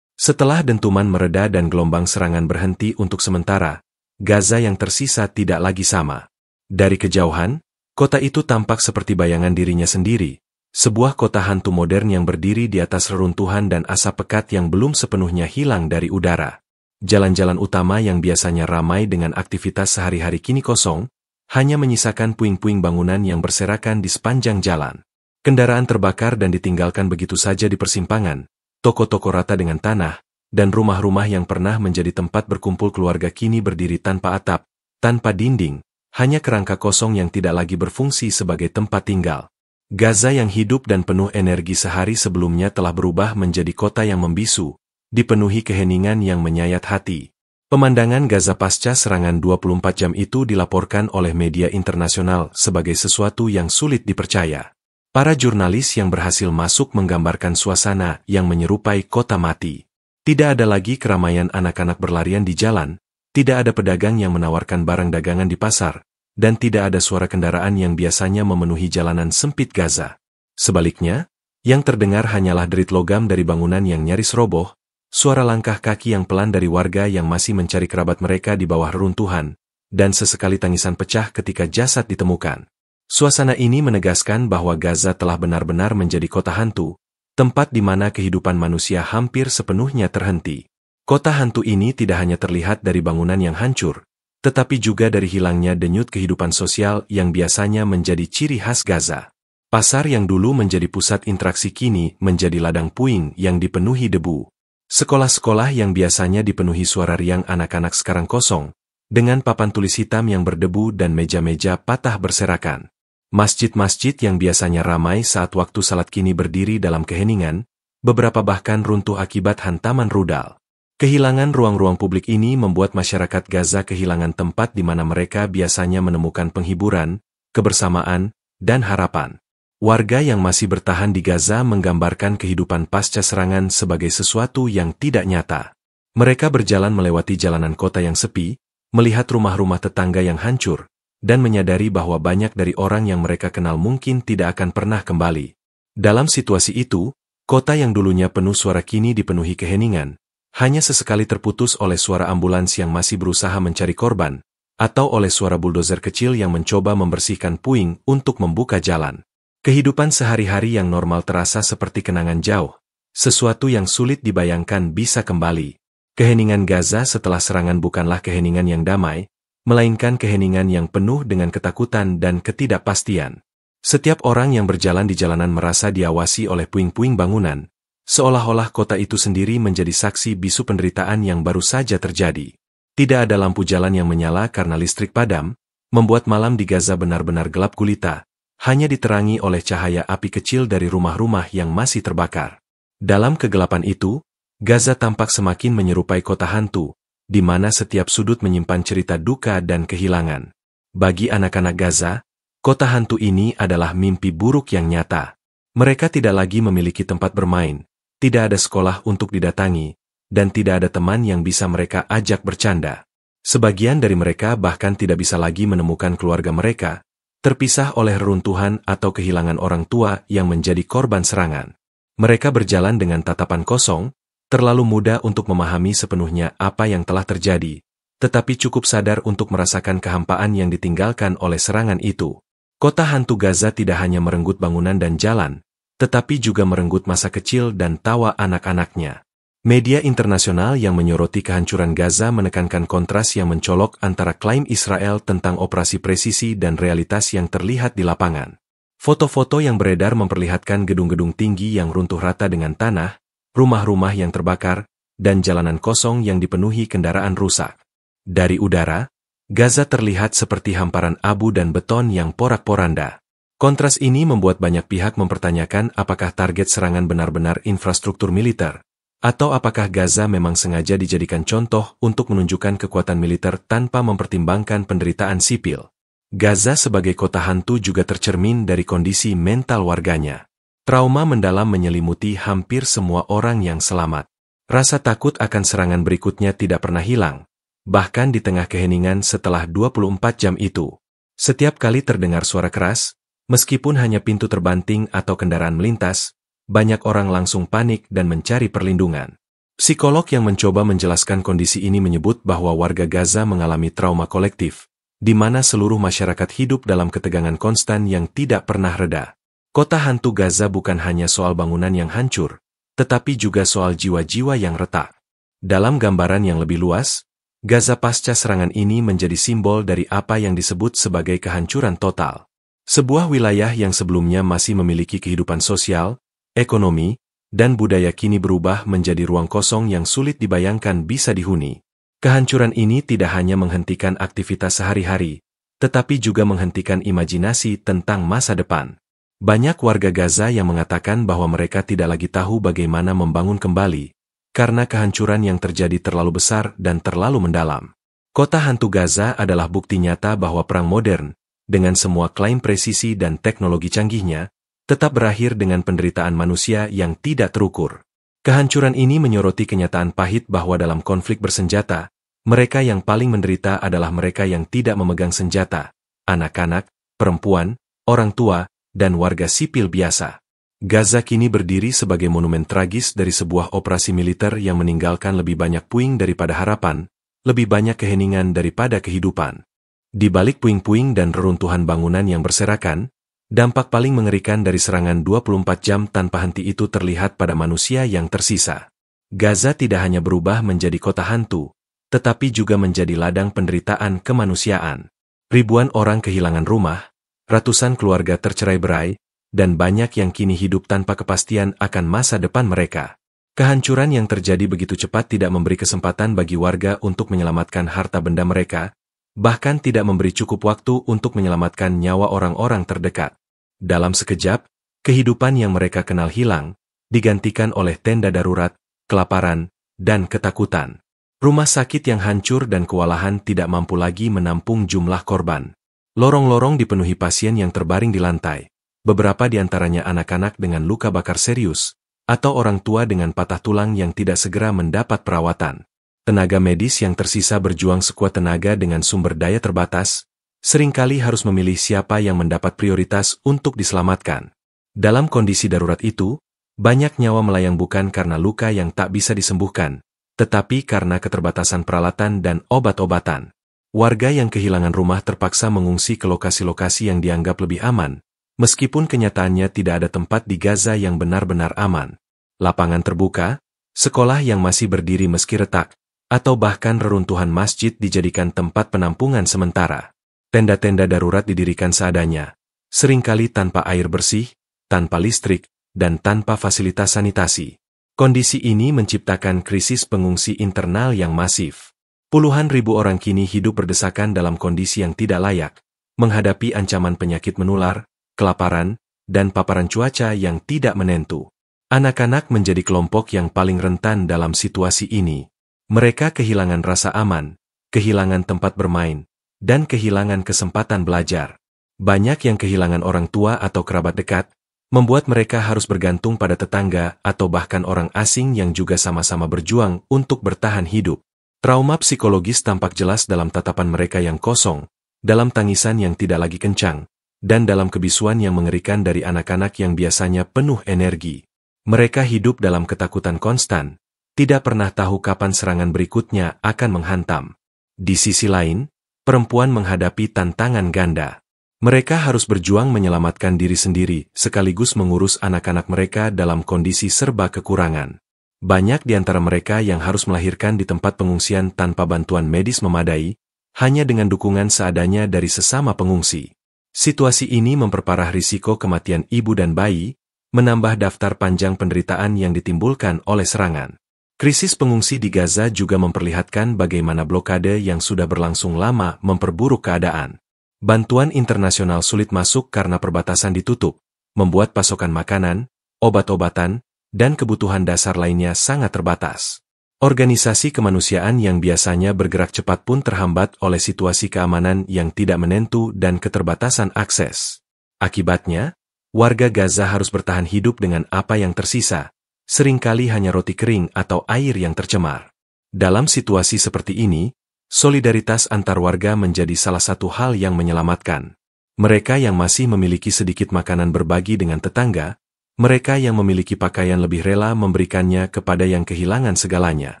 Setelah dentuman mereda dan gelombang serangan berhenti untuk sementara, Gaza yang tersisa tidak lagi sama. Dari kejauhan, kota itu tampak seperti bayangan dirinya sendiri, sebuah kota hantu modern yang berdiri di atas reruntuhan dan asap pekat yang belum sepenuhnya hilang dari udara. Jalan-jalan utama yang biasanya ramai dengan aktivitas sehari-hari kini kosong, hanya menyisakan puing-puing bangunan yang berserakan di sepanjang jalan. Kendaraan terbakar dan ditinggalkan begitu saja di persimpangan, toko-toko rata dengan tanah, dan rumah-rumah yang pernah menjadi tempat berkumpul keluarga kini berdiri tanpa atap, tanpa dinding, hanya kerangka kosong yang tidak lagi berfungsi sebagai tempat tinggal. Gaza yang hidup dan penuh energi sehari sebelumnya telah berubah menjadi kota yang membisu, dipenuhi keheningan yang menyayat hati. Pemandangan Gaza pasca serangan 24 jam itu dilaporkan oleh media internasional sebagai sesuatu yang sulit dipercaya. Para jurnalis yang berhasil masuk menggambarkan suasana yang menyerupai kota mati. Tidak ada lagi keramaian anak-anak berlarian di jalan, tidak ada pedagang yang menawarkan barang dagangan di pasar, dan tidak ada suara kendaraan yang biasanya memenuhi jalanan sempit Gaza. Sebaliknya, yang terdengar hanyalah derit logam dari bangunan yang nyaris roboh, suara langkah kaki yang pelan dari warga yang masih mencari kerabat mereka di bawah reruntuhan, dan sesekali tangisan pecah ketika jasad ditemukan. Suasana ini menegaskan bahwa Gaza telah benar-benar menjadi kota hantu, tempat di mana kehidupan manusia hampir sepenuhnya terhenti. Kota hantu ini tidak hanya terlihat dari bangunan yang hancur, tetapi juga dari hilangnya denyut kehidupan sosial yang biasanya menjadi ciri khas Gaza. Pasar yang dulu menjadi pusat interaksi kini menjadi ladang puing yang dipenuhi debu. Sekolah-sekolah yang biasanya dipenuhi suara riang anak-anak sekarang kosong, dengan papan tulis hitam yang berdebu dan meja-meja patah berserakan. Masjid-masjid yang biasanya ramai saat waktu salat kini berdiri dalam keheningan, beberapa bahkan runtuh akibat hantaman rudal. Kehilangan ruang-ruang publik ini membuat masyarakat Gaza kehilangan tempat di mana mereka biasanya menemukan penghiburan, kebersamaan, dan harapan. Warga yang masih bertahan di Gaza menggambarkan kehidupan pasca serangan sebagai sesuatu yang tidak nyata. Mereka berjalan melewati jalanan kota yang sepi, melihat rumah-rumah tetangga yang hancur, dan menyadari bahwa banyak dari orang yang mereka kenal mungkin tidak akan pernah kembali. Dalam situasi itu, kota yang dulunya penuh suara kini dipenuhi keheningan, hanya sesekali terputus oleh suara ambulans yang masih berusaha mencari korban, atau oleh suara buldozer kecil yang mencoba membersihkan puing untuk membuka jalan. Kehidupan sehari-hari yang normal terasa seperti kenangan jauh, sesuatu yang sulit dibayangkan bisa kembali. Keheningan Gaza setelah serangan bukanlah keheningan yang damai, melainkan keheningan yang penuh dengan ketakutan dan ketidakpastian. Setiap orang yang berjalan di jalanan merasa diawasi oleh puing-puing bangunan, seolah-olah kota itu sendiri menjadi saksi bisu penderitaan yang baru saja terjadi. Tidak ada lampu jalan yang menyala karena listrik padam, membuat malam di Gaza benar-benar gelap gulita, hanya diterangi oleh cahaya api kecil dari rumah-rumah yang masih terbakar. Dalam kegelapan itu, Gaza tampak semakin menyerupai kota hantu, di mana setiap sudut menyimpan cerita duka dan kehilangan. Bagi anak-anak Gaza, kota hantu ini adalah mimpi buruk yang nyata. Mereka tidak lagi memiliki tempat bermain, tidak ada sekolah untuk didatangi, dan tidak ada teman yang bisa mereka ajak bercanda. Sebagian dari mereka bahkan tidak bisa lagi menemukan keluarga mereka, terpisah oleh reruntuhan atau kehilangan orang tua yang menjadi korban serangan. Mereka berjalan dengan tatapan kosong, terlalu muda untuk memahami sepenuhnya apa yang telah terjadi, tetapi cukup sadar untuk merasakan kehampaan yang ditinggalkan oleh serangan itu. Kota hantu Gaza tidak hanya merenggut bangunan dan jalan, tetapi juga merenggut masa kecil dan tawa anak-anaknya. Media internasional yang menyoroti kehancuran Gaza menekankan kontras yang mencolok antara klaim Israel tentang operasi presisi dan realitas yang terlihat di lapangan. Foto-foto yang beredar memperlihatkan gedung-gedung tinggi yang runtuh rata dengan tanah, rumah-rumah yang terbakar, dan jalanan kosong yang dipenuhi kendaraan rusak. Dari udara, Gaza terlihat seperti hamparan abu dan beton yang porak-poranda. Kontras ini membuat banyak pihak mempertanyakan apakah target serangan benar-benar infrastruktur militer, atau apakah Gaza memang sengaja dijadikan contoh untuk menunjukkan kekuatan militer tanpa mempertimbangkan penderitaan sipil. Gaza sebagai kota hantu juga tercermin dari kondisi mental warganya. Trauma mendalam menyelimuti hampir semua orang yang selamat. Rasa takut akan serangan berikutnya tidak pernah hilang, bahkan di tengah keheningan setelah 24 jam itu. Setiap kali terdengar suara keras, meskipun hanya pintu terbanting atau kendaraan melintas, banyak orang langsung panik dan mencari perlindungan. Psikolog yang mencoba menjelaskan kondisi ini menyebut bahwa warga Gaza mengalami trauma kolektif, di mana seluruh masyarakat hidup dalam ketegangan konstan yang tidak pernah reda. Kota hantu Gaza bukan hanya soal bangunan yang hancur, tetapi juga soal jiwa-jiwa yang retak. Dalam gambaran yang lebih luas, Gaza pasca serangan ini menjadi simbol dari apa yang disebut sebagai kehancuran total. Sebuah wilayah yang sebelumnya masih memiliki kehidupan sosial, ekonomi, dan budaya kini berubah menjadi ruang kosong yang sulit dibayangkan bisa dihuni. Kehancuran ini tidak hanya menghentikan aktivitas sehari-hari, tetapi juga menghentikan imajinasi tentang masa depan. Banyak warga Gaza yang mengatakan bahwa mereka tidak lagi tahu bagaimana membangun kembali, karena kehancuran yang terjadi terlalu besar dan terlalu mendalam. Kota hantu Gaza adalah bukti nyata bahwa perang modern, dengan semua klaim presisi dan teknologi canggihnya, tetap berakhir dengan penderitaan manusia yang tidak terukur. Kehancuran ini menyoroti kenyataan pahit bahwa dalam konflik bersenjata, mereka yang paling menderita adalah mereka yang tidak memegang senjata, anak-anak, perempuan, orang tua, dan warga sipil biasa. Gaza kini berdiri sebagai monumen tragis dari sebuah operasi militer yang meninggalkan lebih banyak puing daripada harapan, lebih banyak keheningan daripada kehidupan. Di balik puing-puing dan reruntuhan bangunan yang berserakan, dampak paling mengerikan dari serangan 24 jam tanpa henti itu terlihat pada manusia yang tersisa. Gaza tidak hanya berubah menjadi kota hantu, tetapi juga menjadi ladang penderitaan kemanusiaan. Ribuan orang kehilangan rumah, ratusan keluarga tercerai-berai, dan banyak yang kini hidup tanpa kepastian akan masa depan mereka. Kehancuran yang terjadi begitu cepat tidak memberi kesempatan bagi warga untuk menyelamatkan harta benda mereka, bahkan tidak memberi cukup waktu untuk menyelamatkan nyawa orang-orang terdekat. Dalam sekejap, kehidupan yang mereka kenal hilang, digantikan oleh tenda darurat, kelaparan, dan ketakutan. Rumah sakit yang hancur dan kewalahan tidak mampu lagi menampung jumlah korban. Lorong-lorong dipenuhi pasien yang terbaring di lantai. Beberapa di antaranya anak-anak dengan luka bakar serius, atau orang tua dengan patah tulang yang tidak segera mendapat perawatan. Tenaga medis yang tersisa berjuang sekuat tenaga dengan sumber daya terbatas, seringkali harus memilih siapa yang mendapat prioritas untuk diselamatkan. Dalam kondisi darurat itu, banyak nyawa melayang bukan karena luka yang tak bisa disembuhkan, tetapi karena keterbatasan peralatan dan obat-obatan. Warga yang kehilangan rumah terpaksa mengungsi ke lokasi-lokasi yang dianggap lebih aman, meskipun kenyataannya tidak ada tempat di Gaza yang benar-benar aman. Lapangan terbuka, sekolah yang masih berdiri meski retak, atau bahkan reruntuhan masjid dijadikan tempat penampungan sementara. Tenda-tenda darurat didirikan seadanya, seringkali tanpa air bersih, tanpa listrik, dan tanpa fasilitas sanitasi. Kondisi ini menciptakan krisis pengungsi internal yang masif. Puluhan ribu orang kini hidup berdesakan dalam kondisi yang tidak layak, menghadapi ancaman penyakit menular, kelaparan, dan paparan cuaca yang tidak menentu. Anak-anak menjadi kelompok yang paling rentan dalam situasi ini. Mereka kehilangan rasa aman, kehilangan tempat bermain, dan kehilangan kesempatan belajar. Banyak yang kehilangan orang tua atau kerabat dekat, membuat mereka harus bergantung pada tetangga atau bahkan orang asing yang juga sama-sama berjuang untuk bertahan hidup. Trauma psikologis tampak jelas dalam tatapan mereka yang kosong, dalam tangisan yang tidak lagi kencang, dan dalam kebisuan yang mengerikan dari anak-anak yang biasanya penuh energi. Mereka hidup dalam ketakutan konstan, tidak pernah tahu kapan serangan berikutnya akan menghantam. Di sisi lain, perempuan menghadapi tantangan ganda. Mereka harus berjuang menyelamatkan diri sendiri, sekaligus mengurus anak-anak mereka dalam kondisi serba kekurangan. Banyak di antara mereka yang harus melahirkan di tempat pengungsian tanpa bantuan medis memadai, hanya dengan dukungan seadanya dari sesama pengungsi. Situasi ini memperparah risiko kematian ibu dan bayi, menambah daftar panjang penderitaan yang ditimbulkan oleh serangan. Krisis pengungsi di Gaza juga memperlihatkan bagaimana blokade yang sudah berlangsung lama memperburuk keadaan. Bantuan internasional sulit masuk karena perbatasan ditutup, membuat pasokan makanan, obat-obatan, dan kebutuhan dasar lainnya sangat terbatas. Organisasi kemanusiaan yang biasanya bergerak cepat pun terhambat oleh situasi keamanan yang tidak menentu dan keterbatasan akses. Akibatnya, warga Gaza harus bertahan hidup dengan apa yang tersisa, seringkali hanya roti kering atau air yang tercemar. Dalam situasi seperti ini, solidaritas antar warga menjadi salah satu hal yang menyelamatkan. Mereka yang masih memiliki sedikit makanan berbagi dengan tetangga, mereka yang memiliki pakaian lebih rela memberikannya kepada yang kehilangan segalanya.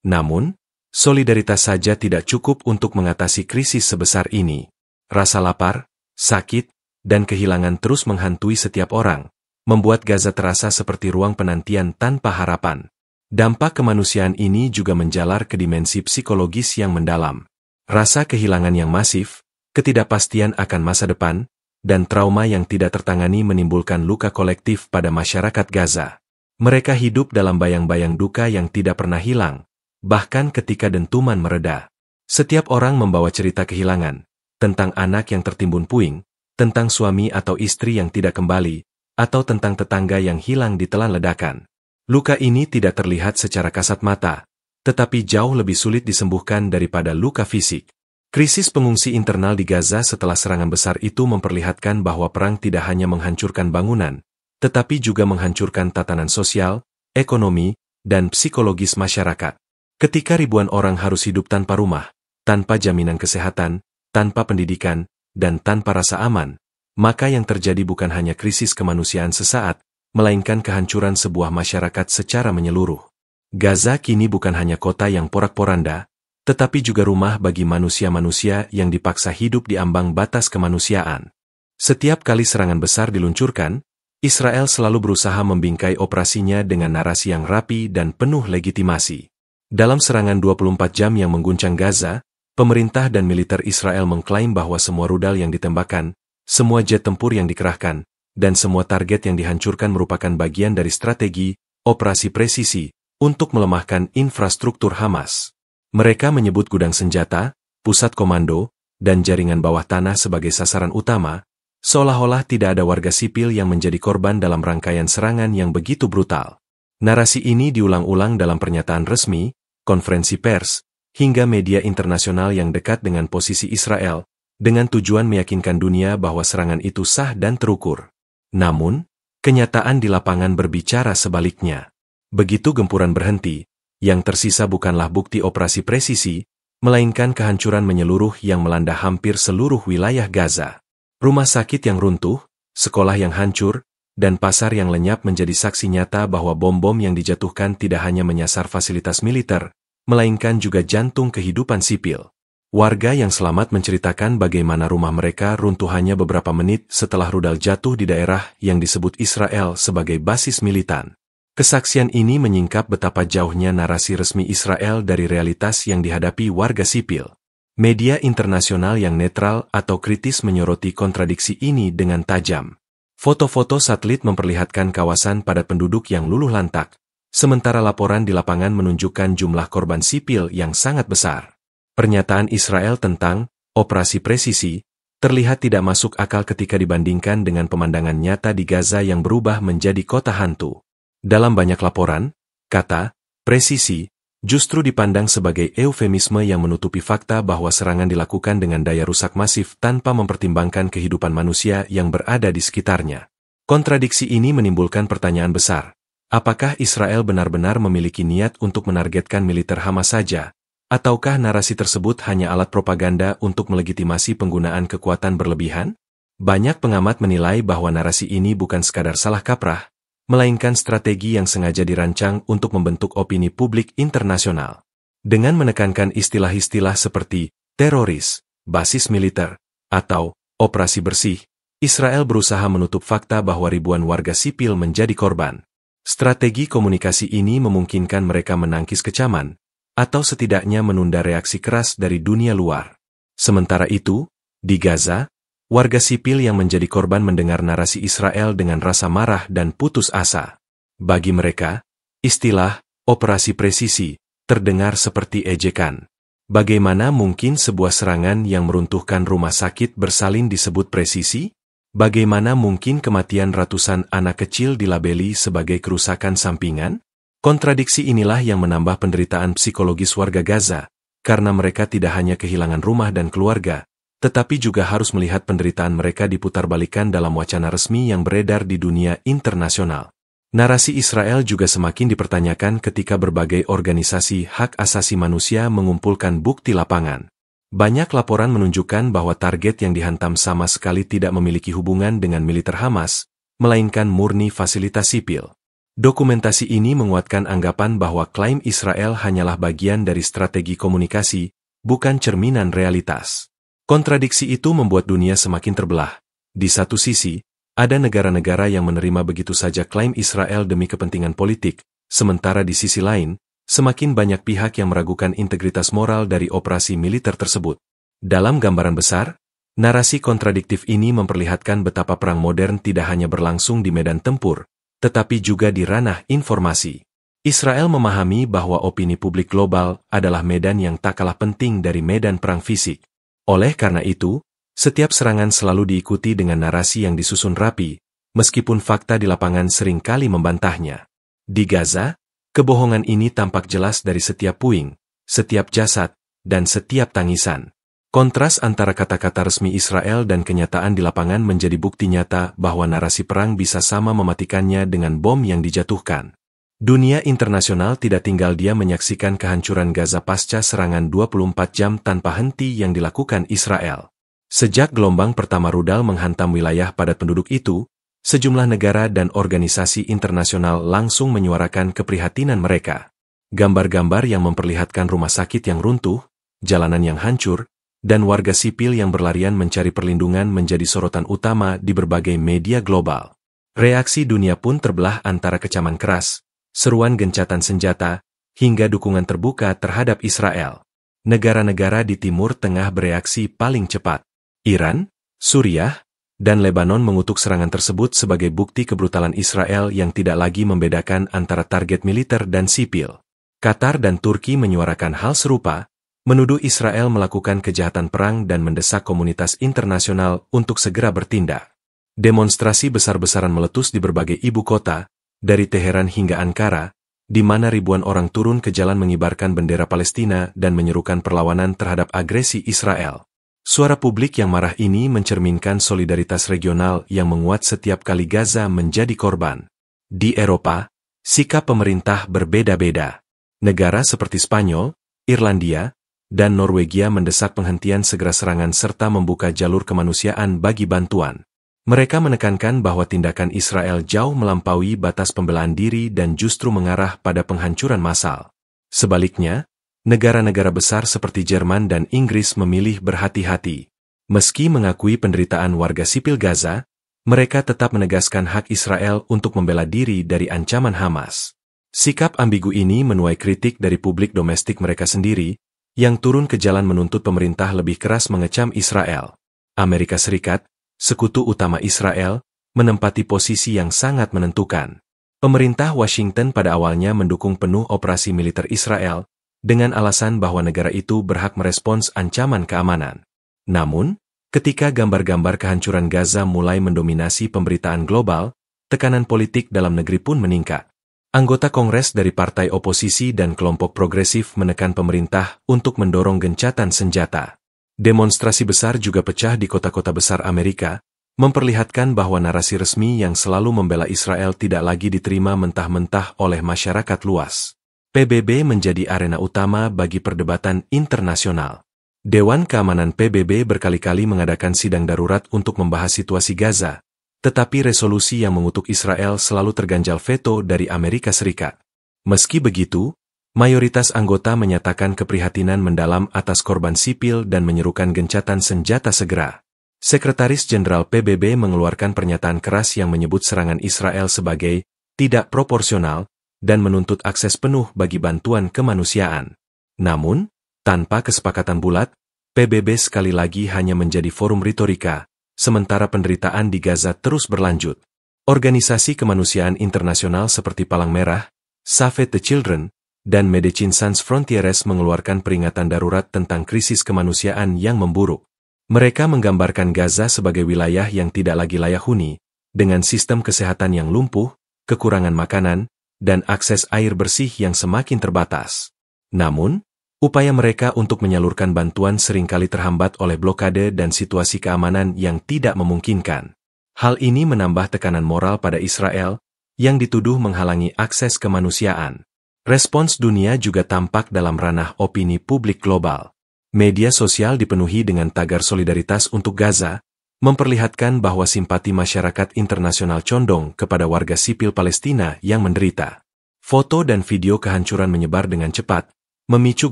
Namun, solidaritas saja tidak cukup untuk mengatasi krisis sebesar ini. Rasa lapar, sakit, dan kehilangan terus menghantui setiap orang, membuat Gaza terasa seperti ruang penantian tanpa harapan. Dampak kemanusiaan ini juga menjalar ke dimensi psikologis yang mendalam. Rasa kehilangan yang masif, ketidakpastian akan masa depan, dan trauma yang tidak tertangani menimbulkan luka kolektif pada masyarakat Gaza. Mereka hidup dalam bayang-bayang duka yang tidak pernah hilang, bahkan ketika dentuman mereda. Setiap orang membawa cerita kehilangan, tentang anak yang tertimbun puing, tentang suami atau istri yang tidak kembali, atau tentang tetangga yang hilang ditelan ledakan. Luka ini tidak terlihat secara kasat mata, tetapi jauh lebih sulit disembuhkan daripada luka fisik. Krisis pengungsi internal di Gaza setelah serangan besar itu memperlihatkan bahwa perang tidak hanya menghancurkan bangunan, tetapi juga menghancurkan tatanan sosial, ekonomi, dan psikologis masyarakat. Ketika ribuan orang harus hidup tanpa rumah, tanpa jaminan kesehatan, tanpa pendidikan, dan tanpa rasa aman, maka yang terjadi bukan hanya krisis kemanusiaan sesaat, melainkan kehancuran sebuah masyarakat secara menyeluruh. Gaza kini bukan hanya kota yang porak-poranda, tetapi juga rumah bagi manusia-manusia yang dipaksa hidup di ambang batas kemanusiaan. Setiap kali serangan besar diluncurkan, Israel selalu berusaha membingkai operasinya dengan narasi yang rapi dan penuh legitimasi. Dalam serangan 24 jam yang mengguncang Gaza, pemerintah dan militer Israel mengklaim bahwa semua rudal yang ditembakkan, semua jet tempur yang dikerahkan, dan semua target yang dihancurkan merupakan bagian dari strategi, operasi presisi, untuk melemahkan infrastruktur Hamas. Mereka menyebut gudang senjata, pusat komando, dan jaringan bawah tanah sebagai sasaran utama, seolah-olah tidak ada warga sipil yang menjadi korban dalam rangkaian serangan yang begitu brutal. Narasi ini diulang-ulang dalam pernyataan resmi, konferensi pers, hingga media internasional yang dekat dengan posisi Israel, dengan tujuan meyakinkan dunia bahwa serangan itu sah dan terukur. Namun, kenyataan di lapangan berbicara sebaliknya. Begitu gempuran berhenti, yang tersisa bukanlah bukti operasi presisi, melainkan kehancuran menyeluruh yang melanda hampir seluruh wilayah Gaza. Rumah sakit yang runtuh, sekolah yang hancur, dan pasar yang lenyap menjadi saksi nyata bahwa bom-bom yang dijatuhkan tidak hanya menyasar fasilitas militer, melainkan juga jantung kehidupan sipil. Warga yang selamat menceritakan bagaimana rumah mereka runtuh hanya beberapa menit setelah rudal jatuh di daerah yang disebut Israel sebagai basis militan. Kesaksian ini menyingkap betapa jauhnya narasi resmi Israel dari realitas yang dihadapi warga sipil. Media internasional yang netral atau kritis menyoroti kontradiksi ini dengan tajam. Foto-foto satelit memperlihatkan kawasan padat penduduk yang luluh lantak, sementara laporan di lapangan menunjukkan jumlah korban sipil yang sangat besar. Pernyataan Israel tentang operasi presisi terlihat tidak masuk akal ketika dibandingkan dengan pemandangan nyata di Gaza yang berubah menjadi kota hantu. Dalam banyak laporan, kata presisi justru dipandang sebagai eufemisme yang menutupi fakta bahwa serangan dilakukan dengan daya rusak masif tanpa mempertimbangkan kehidupan manusia yang berada di sekitarnya. Kontradiksi ini menimbulkan pertanyaan besar. Apakah Israel benar-benar memiliki niat untuk menargetkan militer Hamas saja? Ataukah narasi tersebut hanya alat propaganda untuk melegitimasi penggunaan kekuatan berlebihan? Banyak pengamat menilai bahwa narasi ini bukan sekadar salah kaprah, melainkan strategi yang sengaja dirancang untuk membentuk opini publik internasional. Dengan menekankan istilah-istilah seperti teroris, basis militer, atau operasi bersih, Israel berusaha menutup fakta bahwa ribuan warga sipil menjadi korban. Strategi komunikasi ini memungkinkan mereka menangkis kecaman, atau setidaknya menunda reaksi keras dari dunia luar. Sementara itu, di Gaza, warga sipil yang menjadi korban mendengar narasi Israel dengan rasa marah dan putus asa. Bagi mereka, istilah operasi presisi terdengar seperti ejekan. Bagaimana mungkin sebuah serangan yang meruntuhkan rumah sakit bersalin disebut presisi? Bagaimana mungkin kematian ratusan anak kecil dilabeli sebagai kerusakan sampingan? Kontradiksi inilah yang menambah penderitaan psikologis warga Gaza, karena mereka tidak hanya kehilangan rumah dan keluarga, tetapi juga harus melihat penderitaan mereka diputarbalikkan dalam wacana resmi yang beredar di dunia internasional. Narasi Israel juga semakin dipertanyakan ketika berbagai organisasi hak asasi manusia mengumpulkan bukti lapangan. Banyak laporan menunjukkan bahwa target yang dihantam sama sekali tidak memiliki hubungan dengan militer Hamas, melainkan murni fasilitas sipil. Dokumentasi ini menguatkan anggapan bahwa klaim Israel hanyalah bagian dari strategi komunikasi, bukan cerminan realitas. Kontradiksi itu membuat dunia semakin terbelah. Di satu sisi, ada negara-negara yang menerima begitu saja klaim Israel demi kepentingan politik, sementara di sisi lain, semakin banyak pihak yang meragukan integritas moral dari operasi militer tersebut. Dalam gambaran besar, narasi kontradiktif ini memperlihatkan betapa perang modern tidak hanya berlangsung di medan tempur, tetapi juga di ranah informasi. Israel memahami bahwa opini publik global adalah medan yang tak kalah penting dari medan perang fisik. Oleh karena itu, setiap serangan selalu diikuti dengan narasi yang disusun rapi, meskipun fakta di lapangan sering kali membantahnya. Di Gaza, kebohongan ini tampak jelas dari setiap puing, setiap jasad, dan setiap tangisan. Kontras antara kata-kata resmi Israel dan kenyataan di lapangan menjadi bukti nyata bahwa narasi perang bisa sama mematikannya dengan bom yang dijatuhkan. Dunia internasional tidak tinggal diam menyaksikan kehancuran Gaza pasca serangan 24 jam tanpa henti yang dilakukan Israel. Sejak gelombang pertama rudal menghantam wilayah padat penduduk itu, sejumlah negara dan organisasi internasional langsung menyuarakan keprihatinan mereka. Gambar-gambar yang memperlihatkan rumah sakit yang runtuh, jalanan yang hancur, dan warga sipil yang berlarian mencari perlindungan menjadi sorotan utama di berbagai media global. Reaksi dunia pun terbelah antara kecaman keras, seruan gencatan senjata, hingga dukungan terbuka terhadap Israel. Negara-negara di Timur Tengah bereaksi paling cepat. Iran, Suriah, dan Lebanon mengutuk serangan tersebut sebagai bukti kebrutalan Israel yang tidak lagi membedakan antara target militer dan sipil. Qatar dan Turki menyuarakan hal serupa, menuduh Israel melakukan kejahatan perang dan mendesak komunitas internasional untuk segera bertindak. Demonstrasi besar-besaran meletus di berbagai ibu kota, dari Teheran hingga Ankara, di mana ribuan orang turun ke jalan mengibarkan bendera Palestina dan menyerukan perlawanan terhadap agresi Israel. Suara publik yang marah ini mencerminkan solidaritas regional yang menguat setiap kali Gaza menjadi korban. Di Eropa, sikap pemerintah berbeda-beda. Negara seperti Spanyol, Irlandia, dan Norwegia mendesak penghentian segera serangan serta membuka jalur kemanusiaan bagi bantuan. Mereka menekankan bahwa tindakan Israel jauh melampaui batas pembelaan diri dan justru mengarah pada penghancuran massal. Sebaliknya, negara-negara besar seperti Jerman dan Inggris memilih berhati-hati. Meski mengakui penderitaan warga sipil Gaza, mereka tetap menegaskan hak Israel untuk membela diri dari ancaman Hamas. Sikap ambigu ini menuai kritik dari publik domestik mereka sendiri, yang turun ke jalan menuntut pemerintah lebih keras mengecam Israel. Amerika Serikat, sekutu utama Israel, menempati posisi yang sangat menentukan. Pemerintah Washington pada awalnya mendukung penuh operasi militer Israel, dengan alasan bahwa negara itu berhak merespons ancaman keamanan. Namun, ketika gambar-gambar kehancuran Gaza mulai mendominasi pemberitaan global, tekanan politik dalam negeri pun meningkat. Anggota Kongres dari partai oposisi dan kelompok progresif menekan pemerintah untuk mendorong gencatan senjata. Demonstrasi besar juga pecah di kota-kota besar Amerika, memperlihatkan bahwa narasi resmi yang selalu membela Israel tidak lagi diterima mentah-mentah oleh masyarakat luas. PBB menjadi arena utama bagi perdebatan internasional. Dewan Keamanan PBB berkali-kali mengadakan sidang darurat untuk membahas situasi Gaza, tetapi resolusi yang mengutuk Israel selalu terganjal veto dari Amerika Serikat. Meski begitu, mayoritas anggota menyatakan keprihatinan mendalam atas korban sipil dan menyerukan gencatan senjata segera. Sekretaris Jenderal PBB mengeluarkan pernyataan keras yang menyebut serangan Israel sebagai tidak proporsional dan menuntut akses penuh bagi bantuan kemanusiaan. Namun, tanpa kesepakatan bulat, PBB sekali lagi hanya menjadi forum retorika, sementara penderitaan di Gaza terus berlanjut. Organisasi kemanusiaan internasional seperti Palang Merah, Save the Children, dan Médecins Sans Frontières mengeluarkan peringatan darurat tentang krisis kemanusiaan yang memburuk. Mereka menggambarkan Gaza sebagai wilayah yang tidak lagi layak huni, dengan sistem kesehatan yang lumpuh, kekurangan makanan, dan akses air bersih yang semakin terbatas. Namun, upaya mereka untuk menyalurkan bantuan seringkali terhambat oleh blokade dan situasi keamanan yang tidak memungkinkan. Hal ini menambah tekanan moral pada Israel, yang dituduh menghalangi akses kemanusiaan. Respons dunia juga tampak dalam ranah opini publik global. Media sosial dipenuhi dengan tagar solidaritas untuk Gaza, memperlihatkan bahwa simpati masyarakat internasional condong kepada warga sipil Palestina yang menderita. Foto dan video kehancuran menyebar dengan cepat, memicu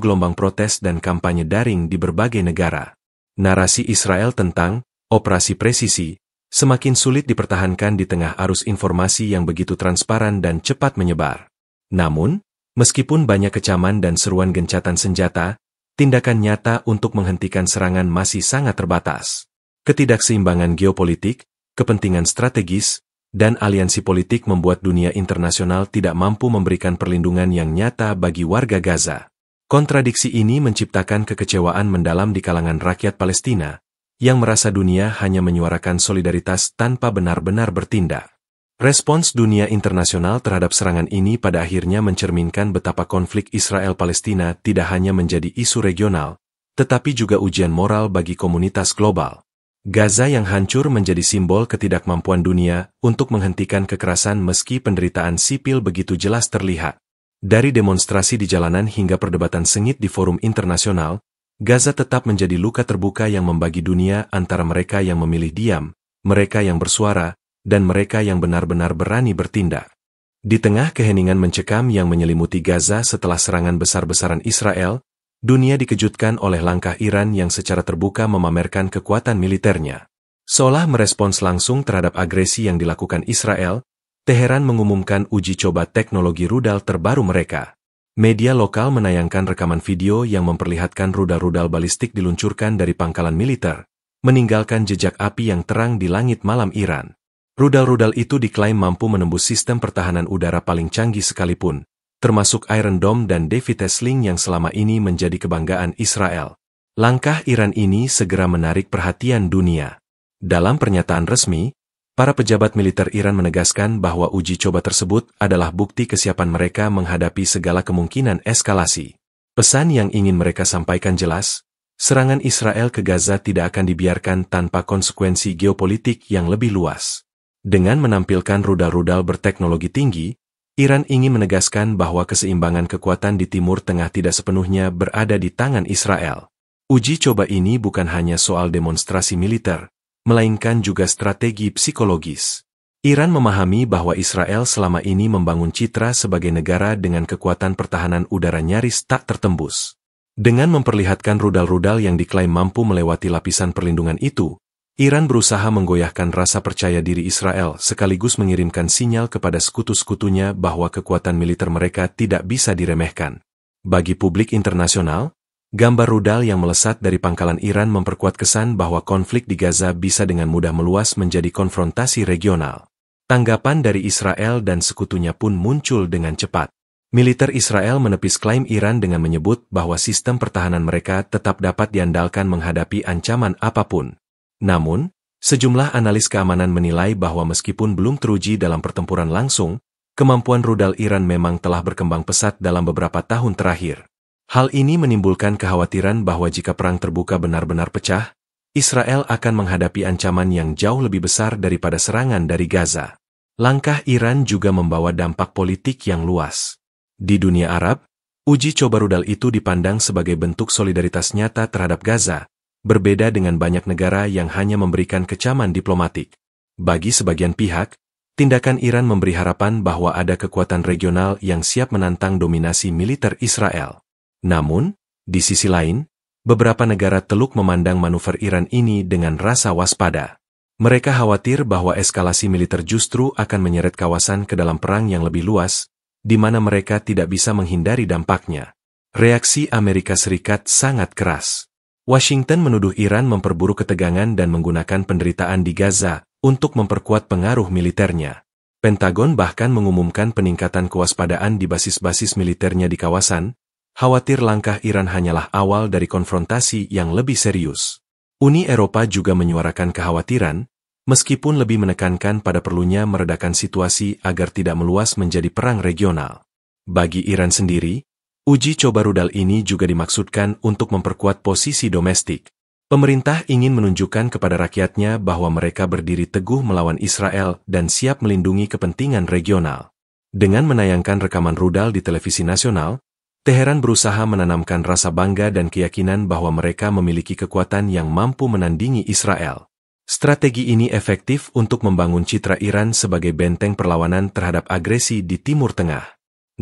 gelombang protes dan kampanye daring di berbagai negara. Narasi Israel tentang operasi presisi semakin sulit dipertahankan di tengah arus informasi yang begitu transparan dan cepat menyebar. Namun, meskipun banyak kecaman dan seruan gencatan senjata, tindakan nyata untuk menghentikan serangan masih sangat terbatas. Ketidakseimbangan geopolitik, kepentingan strategis, dan aliansi politik membuat dunia internasional tidak mampu memberikan perlindungan yang nyata bagi warga Gaza. Kontradiksi ini menciptakan kekecewaan mendalam di kalangan rakyat Palestina, yang merasa dunia hanya menyuarakan solidaritas tanpa benar-benar bertindak. Respons dunia internasional terhadap serangan ini pada akhirnya mencerminkan betapa konflik Israel-Palestina tidak hanya menjadi isu regional, tetapi juga ujian moral bagi komunitas global. Gaza yang hancur menjadi simbol ketidakmampuan dunia untuk menghentikan kekerasan meski penderitaan sipil begitu jelas terlihat. Dari demonstrasi di jalanan hingga perdebatan sengit di forum internasional, Gaza tetap menjadi luka terbuka yang membagi dunia antara mereka yang memilih diam, mereka yang bersuara, dan mereka yang benar-benar berani bertindak. Di tengah keheningan mencekam yang menyelimuti Gaza setelah serangan besar-besaran Israel, dunia dikejutkan oleh langkah Iran yang secara terbuka memamerkan kekuatan militernya. Seolah merespons langsung terhadap agresi yang dilakukan Israel, Teheran mengumumkan uji coba teknologi rudal terbaru mereka. Media lokal menayangkan rekaman video yang memperlihatkan rudal-rudal balistik diluncurkan dari pangkalan militer, meninggalkan jejak api yang terang di langit malam Iran. Rudal-rudal itu diklaim mampu menembus sistem pertahanan udara paling canggih sekalipun, termasuk Iron Dome dan David's Sling yang selama ini menjadi kebanggaan Israel. Langkah Iran ini segera menarik perhatian dunia. Dalam pernyataan resmi, para pejabat militer Iran menegaskan bahwa uji coba tersebut adalah bukti kesiapan mereka menghadapi segala kemungkinan eskalasi. Pesan yang ingin mereka sampaikan jelas, serangan Israel ke Gaza tidak akan dibiarkan tanpa konsekuensi geopolitik yang lebih luas. Dengan menampilkan rudal-rudal berteknologi tinggi, Iran ingin menegaskan bahwa keseimbangan kekuatan di Timur Tengah tidak sepenuhnya berada di tangan Israel. Uji coba ini bukan hanya soal demonstrasi militer, melainkan juga strategi psikologis. Iran memahami bahwa Israel selama ini membangun citra sebagai negara dengan kekuatan pertahanan udara nyaris tak tertembus. Dengan memperlihatkan rudal-rudal yang diklaim mampu melewati lapisan perlindungan itu, Iran berusaha menggoyahkan rasa percaya diri Israel sekaligus mengirimkan sinyal kepada sekutu-sekutunya bahwa kekuatan militer mereka tidak bisa diremehkan. Bagi publik internasional, gambar rudal yang melesat dari pangkalan Iran memperkuat kesan bahwa konflik di Gaza bisa dengan mudah meluas menjadi konfrontasi regional. Tanggapan dari Israel dan sekutunya pun muncul dengan cepat. Militer Israel menepis klaim Iran dengan menyebut bahwa sistem pertahanan mereka tetap dapat diandalkan menghadapi ancaman apapun. Namun, sejumlah analis keamanan menilai bahwa meskipun belum teruji dalam pertempuran langsung, kemampuan rudal Iran memang telah berkembang pesat dalam beberapa tahun terakhir. Hal ini menimbulkan kekhawatiran bahwa jika perang terbuka benar-benar pecah, Israel akan menghadapi ancaman yang jauh lebih besar daripada serangan dari Gaza. Langkah Iran juga membawa dampak politik yang luas. Di dunia Arab, uji coba rudal itu dipandang sebagai bentuk solidaritas nyata terhadap Gaza, berbeda dengan banyak negara yang hanya memberikan kecaman diplomatik. Bagi sebagian pihak, tindakan Iran memberi harapan bahwa ada kekuatan regional yang siap menantang dominasi militer Israel. Namun, di sisi lain, beberapa negara Teluk memandang manuver Iran ini dengan rasa waspada. Mereka khawatir bahwa eskalasi militer justru akan menyeret kawasan ke dalam perang yang lebih luas, di mana mereka tidak bisa menghindari dampaknya. Reaksi Amerika Serikat sangat keras. Washington menuduh Iran memperburuk ketegangan dan menggunakan penderitaan di Gaza untuk memperkuat pengaruh militernya. Pentagon bahkan mengumumkan peningkatan kewaspadaan di basis-basis militernya di kawasan, khawatir langkah Iran hanyalah awal dari konfrontasi yang lebih serius. Uni Eropa juga menyuarakan kekhawatiran, meskipun lebih menekankan pada perlunya meredakan situasi agar tidak meluas menjadi perang regional. Bagi Iran sendiri, uji coba rudal ini juga dimaksudkan untuk memperkuat posisi domestik. Pemerintah ingin menunjukkan kepada rakyatnya bahwa mereka berdiri teguh melawan Israel dan siap melindungi kepentingan regional. Dengan menayangkan rekaman rudal di televisi nasional, Teheran berusaha menanamkan rasa bangga dan keyakinan bahwa mereka memiliki kekuatan yang mampu menandingi Israel. Strategi ini efektif untuk membangun citra Iran sebagai benteng perlawanan terhadap agresi di Timur Tengah.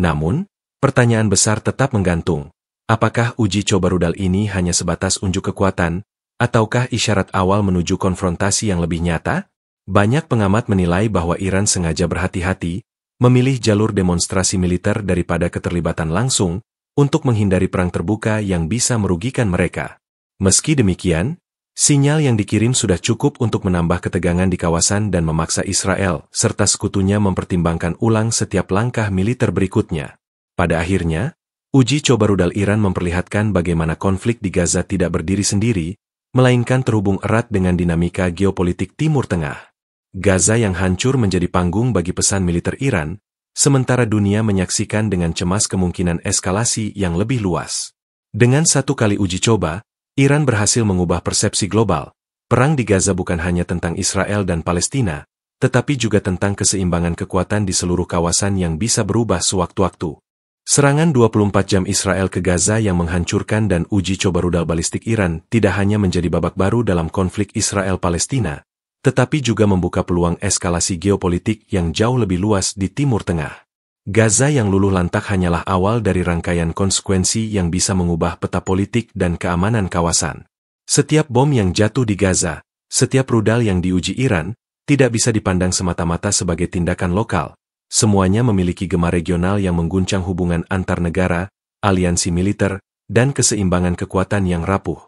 Namun, pertanyaan besar tetap menggantung. Apakah uji coba rudal ini hanya sebatas unjuk kekuatan, ataukah isyarat awal menuju konfrontasi yang lebih nyata? Banyak pengamat menilai bahwa Iran sengaja berhati-hati, memilih jalur demonstrasi militer daripada keterlibatan langsung, untuk menghindari perang terbuka yang bisa merugikan mereka. Meski demikian, sinyal yang dikirim sudah cukup untuk menambah ketegangan di kawasan dan memaksa Israel serta sekutunya mempertimbangkan ulang setiap langkah militer berikutnya. Pada akhirnya, uji coba rudal Iran memperlihatkan bagaimana konflik di Gaza tidak berdiri sendiri, melainkan terhubung erat dengan dinamika geopolitik Timur Tengah. Gaza yang hancur menjadi panggung bagi pesan militer Iran, sementara dunia menyaksikan dengan cemas kemungkinan eskalasi yang lebih luas. Dengan satu kali uji coba, Iran berhasil mengubah persepsi global. Perang di Gaza bukan hanya tentang Israel dan Palestina, tetapi juga tentang keseimbangan kekuatan di seluruh kawasan yang bisa berubah sewaktu-waktu. Serangan 24 jam Israel ke Gaza yang menghancurkan dan uji coba rudal balistik Iran tidak hanya menjadi babak baru dalam konflik Israel-Palestina, tetapi juga membuka peluang eskalasi geopolitik yang jauh lebih luas di Timur Tengah. Gaza yang luluh lantak hanyalah awal dari rangkaian konsekuensi yang bisa mengubah peta politik dan keamanan kawasan. Setiap bom yang jatuh di Gaza, setiap rudal yang diuji Iran, tidak bisa dipandang semata-mata sebagai tindakan lokal. Semuanya memiliki gema regional yang mengguncang hubungan antar negara, aliansi militer, dan keseimbangan kekuatan yang rapuh.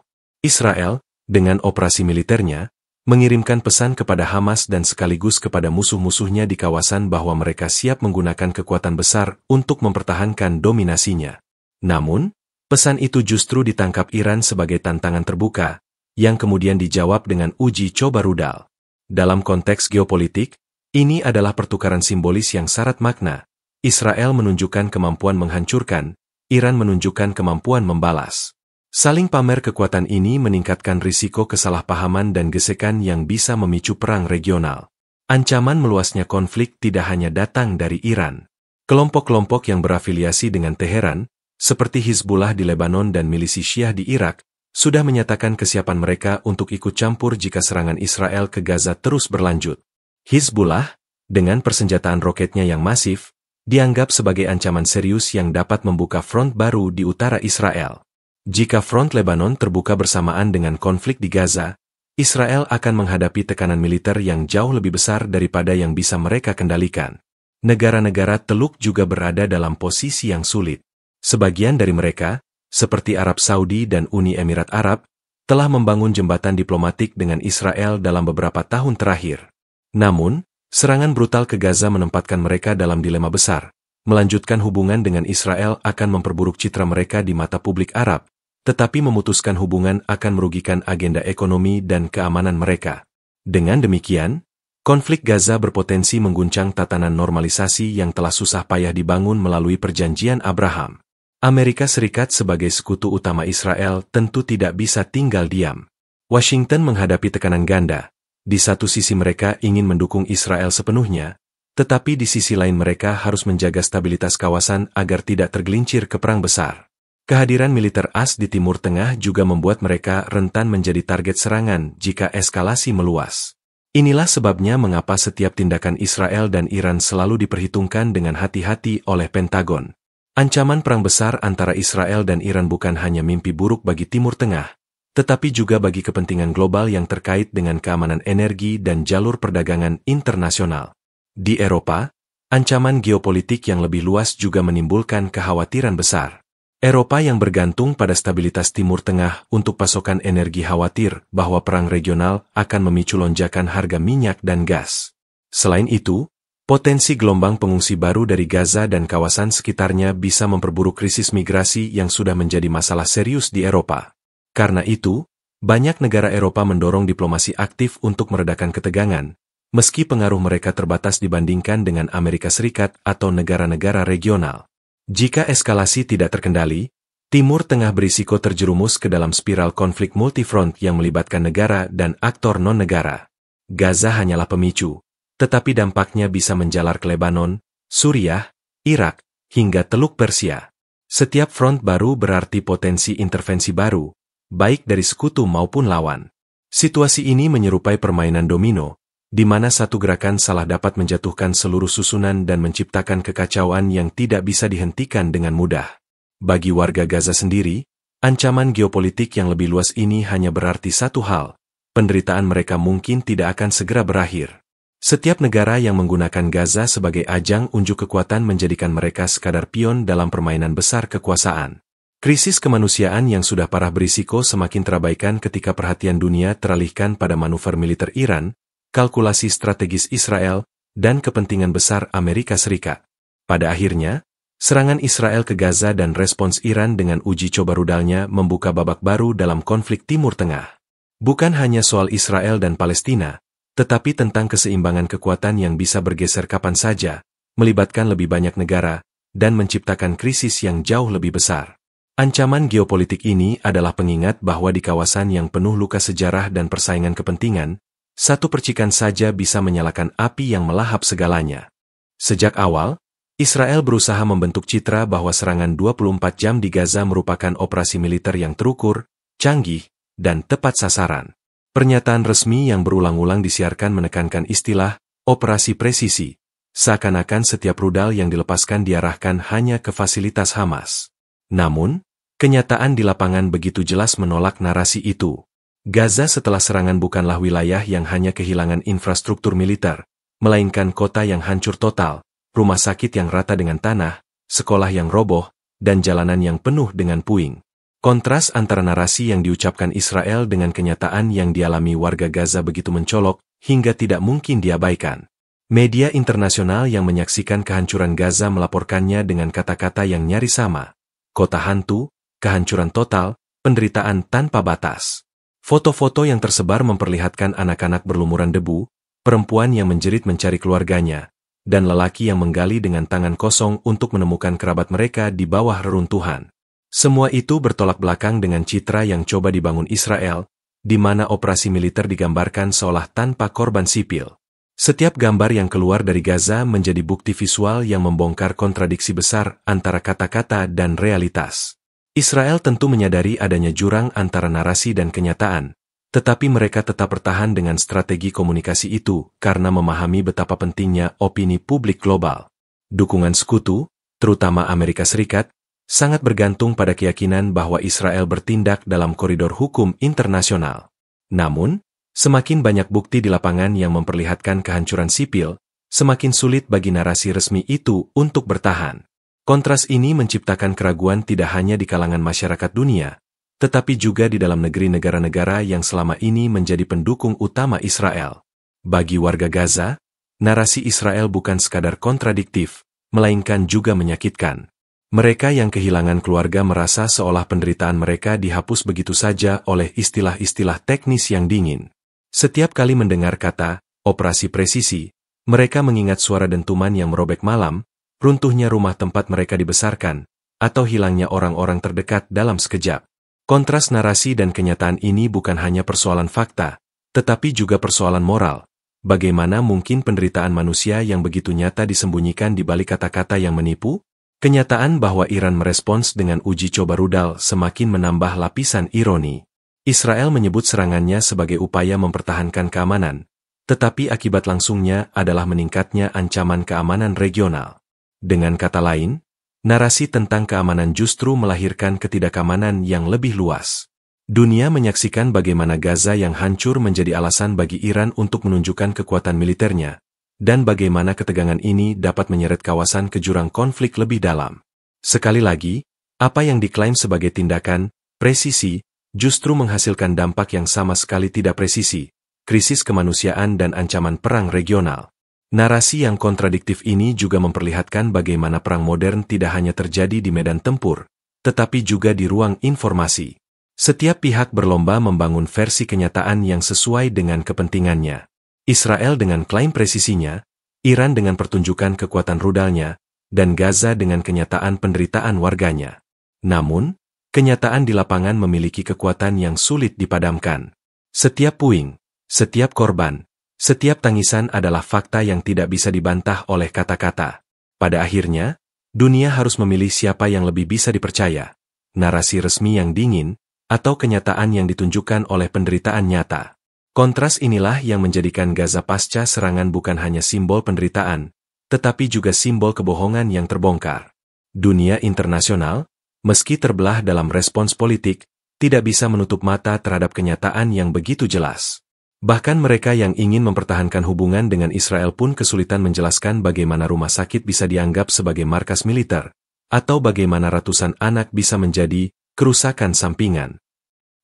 Israel, dengan operasi militernya, mengirimkan pesan kepada Hamas dan sekaligus kepada musuh-musuhnya di kawasan bahwa mereka siap menggunakan kekuatan besar untuk mempertahankan dominasinya. Namun, pesan itu justru ditangkap Iran sebagai tantangan terbuka, yang kemudian dijawab dengan uji coba rudal. Dalam konteks geopolitik, ini adalah pertukaran simbolis yang syarat makna. Israel menunjukkan kemampuan menghancurkan, Iran menunjukkan kemampuan membalas. Saling pamer kekuatan ini meningkatkan risiko kesalahpahaman dan gesekan yang bisa memicu perang regional. Ancaman meluasnya konflik tidak hanya datang dari Iran. Kelompok-kelompok yang berafiliasi dengan Teheran, seperti Hizbullah di Lebanon dan milisi Syiah di Irak, sudah menyatakan kesiapan mereka untuk ikut campur jika serangan Israel ke Gaza terus berlanjut. Hizbullah, dengan persenjataan roketnya yang masif, dianggap sebagai ancaman serius yang dapat membuka front baru di utara Israel. Jika front Lebanon terbuka bersamaan dengan konflik di Gaza, Israel akan menghadapi tekanan militer yang jauh lebih besar daripada yang bisa mereka kendalikan. Negara-negara Teluk juga berada dalam posisi yang sulit. Sebagian dari mereka, seperti Arab Saudi dan Uni Emirat Arab, telah membangun jembatan diplomatik dengan Israel dalam beberapa tahun terakhir. Namun, serangan brutal ke Gaza menempatkan mereka dalam dilema besar. melanjutkan hubungan dengan Israel akan memperburuk citra mereka di mata publik Arab, tetapi memutuskan hubungan akan merugikan agenda ekonomi dan keamanan mereka. Dengan demikian, konflik Gaza berpotensi mengguncang tatanan normalisasi yang telah susah payah dibangun melalui Perjanjian Abraham. Amerika Serikat sebagai sekutu utama Israel tentu tidak bisa tinggal diam. Washington menghadapi tekanan ganda. Di satu sisi mereka ingin mendukung Israel sepenuhnya, tetapi di sisi lain mereka harus menjaga stabilitas kawasan agar tidak tergelincir ke perang besar. Kehadiran militer AS di Timur Tengah juga membuat mereka rentan menjadi target serangan jika eskalasi meluas. Inilah sebabnya mengapa setiap tindakan Israel dan Iran selalu diperhitungkan dengan hati-hati oleh Pentagon. Ancaman perang besar antara Israel dan Iran bukan hanya mimpi buruk bagi Timur Tengah, tetapi juga bagi kepentingan global yang terkait dengan keamanan energi dan jalur perdagangan internasional. Di Eropa, ancaman geopolitik yang lebih luas juga menimbulkan kekhawatiran besar. Eropa yang bergantung pada stabilitas Timur Tengah untuk pasokan energi khawatir bahwa perang regional akan memicu lonjakan harga minyak dan gas. Selain itu, potensi gelombang pengungsi baru dari Gaza dan kawasan sekitarnya bisa memperburuk krisis migrasi yang sudah menjadi masalah serius di Eropa. Karena itu, banyak negara Eropa mendorong diplomasi aktif untuk meredakan ketegangan, meski pengaruh mereka terbatas dibandingkan dengan Amerika Serikat atau negara-negara regional. Jika eskalasi tidak terkendali, Timur Tengah berisiko terjerumus ke dalam spiral konflik multifront yang melibatkan negara dan aktor non-negara. Gaza hanyalah pemicu, tetapi dampaknya bisa menjalar ke Lebanon, Suriah, Irak, hingga Teluk Persia. Setiap front baru berarti potensi intervensi baru, baik dari sekutu maupun lawan. Situasi ini menyerupai permainan domino, di mana satu gerakan salah dapat menjatuhkan seluruh susunan dan menciptakan kekacauan yang tidak bisa dihentikan dengan mudah. Bagi warga Gaza sendiri, ancaman geopolitik yang lebih luas ini hanya berarti satu hal, penderitaan mereka mungkin tidak akan segera berakhir. Setiap negara yang menggunakan Gaza sebagai ajang unjuk kekuatan menjadikan mereka sekadar pion dalam permainan besar kekuasaan. Krisis kemanusiaan yang sudah parah berisiko semakin terabaikan ketika perhatian dunia teralihkan pada manuver militer Iran, kalkulasi strategis Israel, dan kepentingan besar Amerika Serikat. Pada akhirnya, serangan Israel ke Gaza dan respons Iran dengan uji coba rudalnya membuka babak baru dalam konflik Timur Tengah. Bukan hanya soal Israel dan Palestina, tetapi tentang keseimbangan kekuatan yang bisa bergeser kapan saja, melibatkan lebih banyak negara, dan menciptakan krisis yang jauh lebih besar. Ancaman geopolitik ini adalah pengingat bahwa di kawasan yang penuh luka sejarah dan persaingan kepentingan, satu percikan saja bisa menyalakan api yang melahap segalanya. Sejak awal, Israel berusaha membentuk citra bahwa serangan 24 jam di Gaza merupakan operasi militer yang terukur, canggih, dan tepat sasaran. Pernyataan resmi yang berulang-ulang disiarkan menekankan istilah operasi presisi, seakan-akan setiap rudal yang dilepaskan diarahkan hanya ke fasilitas Hamas. Namun, kenyataan di lapangan begitu jelas menolak narasi itu. Gaza setelah serangan bukanlah wilayah yang hanya kehilangan infrastruktur militer, melainkan kota yang hancur total, rumah sakit yang rata dengan tanah, sekolah yang roboh, dan jalanan yang penuh dengan puing. Kontras antara narasi yang diucapkan Israel dengan kenyataan yang dialami warga Gaza begitu mencolok, hingga tidak mungkin diabaikan. Media internasional yang menyaksikan kehancuran Gaza melaporkannya dengan kata-kata yang nyaris sama. Kota hantu, kehancuran total, penderitaan tanpa batas. Foto-foto yang tersebar memperlihatkan anak-anak berlumuran debu, perempuan yang menjerit mencari keluarganya, dan lelaki yang menggali dengan tangan kosong untuk menemukan kerabat mereka di bawah reruntuhan. Semua itu bertolak belakang dengan citra yang coba dibangun Israel, di mana operasi militer digambarkan seolah tanpa korban sipil. Setiap gambar yang keluar dari Gaza menjadi bukti visual yang membongkar kontradiksi besar antara kata-kata dan realitas. Israel tentu menyadari adanya jurang antara narasi dan kenyataan, tetapi mereka tetap bertahan dengan strategi komunikasi itu karena memahami betapa pentingnya opini publik global. Dukungan sekutu, terutama Amerika Serikat, sangat bergantung pada keyakinan bahwa Israel bertindak dalam koridor hukum internasional. Namun, semakin banyak bukti di lapangan yang memperlihatkan kehancuran sipil, semakin sulit bagi narasi resmi itu untuk bertahan. Kontras ini menciptakan keraguan tidak hanya di kalangan masyarakat dunia, tetapi juga di dalam negeri negara-negara yang selama ini menjadi pendukung utama Israel. Bagi warga Gaza, narasi Israel bukan sekadar kontradiktif, melainkan juga menyakitkan. Mereka yang kehilangan keluarga merasa seolah penderitaan mereka dihapus begitu saja oleh istilah-istilah teknis yang dingin. Setiap kali mendengar kata operasi presisi, mereka mengingat suara dentuman yang merobek malam, runtuhnya rumah tempat mereka dibesarkan, atau hilangnya orang-orang terdekat dalam sekejap. Kontras narasi dan kenyataan ini bukan hanya persoalan fakta, tetapi juga persoalan moral. Bagaimana mungkin penderitaan manusia yang begitu nyata disembunyikan di balik kata-kata yang menipu? Kenyataan bahwa Iran merespons dengan uji coba rudal semakin menambah lapisan ironi. Israel menyebut serangannya sebagai upaya mempertahankan keamanan, tetapi akibat langsungnya adalah meningkatnya ancaman keamanan regional. Dengan kata lain, narasi tentang keamanan justru melahirkan ketidakamanan yang lebih luas. Dunia menyaksikan bagaimana Gaza yang hancur menjadi alasan bagi Iran untuk menunjukkan kekuatan militernya, dan bagaimana ketegangan ini dapat menyeret kawasan ke jurang konflik lebih dalam. Sekali lagi, apa yang diklaim sebagai tindakan presisi justru menghasilkan dampak yang sama sekali tidak presisi, krisis kemanusiaan dan ancaman perang regional. Narasi yang kontradiktif ini juga memperlihatkan bagaimana perang modern tidak hanya terjadi di medan tempur, tetapi juga di ruang informasi. Setiap pihak berlomba membangun versi kenyataan yang sesuai dengan kepentingannya. Israel dengan klaim presisinya, Iran dengan pertunjukan kekuatan rudalnya, dan Gaza dengan kenyataan penderitaan warganya. Namun, kenyataan di lapangan memiliki kekuatan yang sulit dipadamkan. Setiap puing, setiap korban, setiap tangisan adalah fakta yang tidak bisa dibantah oleh kata-kata. Pada akhirnya, dunia harus memilih siapa yang lebih bisa dipercaya, narasi resmi yang dingin, atau kenyataan yang ditunjukkan oleh penderitaan nyata. Kontras inilah yang menjadikan Gaza pasca serangan bukan hanya simbol penderitaan, tetapi juga simbol kebohongan yang terbongkar. Dunia internasional, meski terbelah dalam respons politik, tidak bisa menutup mata terhadap kenyataan yang begitu jelas. Bahkan mereka yang ingin mempertahankan hubungan dengan Israel pun kesulitan menjelaskan bagaimana rumah sakit bisa dianggap sebagai markas militer, atau bagaimana ratusan anak bisa menjadi kerusakan sampingan.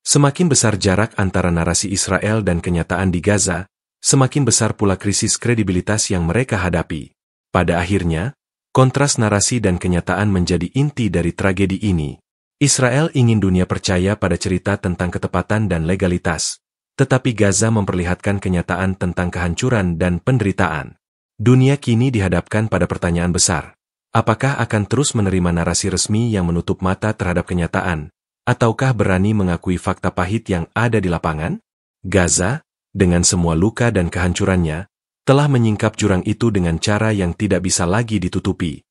Semakin besar jarak antara narasi Israel dan kenyataan di Gaza, semakin besar pula krisis kredibilitas yang mereka hadapi. Pada akhirnya, kontras narasi dan kenyataan menjadi inti dari tragedi ini. Israel ingin dunia percaya pada cerita tentang ketepatan dan legalitas, tetapi Gaza memperlihatkan kenyataan tentang kehancuran dan penderitaan. Dunia kini dihadapkan pada pertanyaan besar. Apakah akan terus menerima narasi resmi yang menutup mata terhadap kenyataan, ataukah berani mengakui fakta pahit yang ada di lapangan? Gaza, dengan semua luka dan kehancurannya, telah menyingkap jurang itu dengan cara yang tidak bisa lagi ditutupi.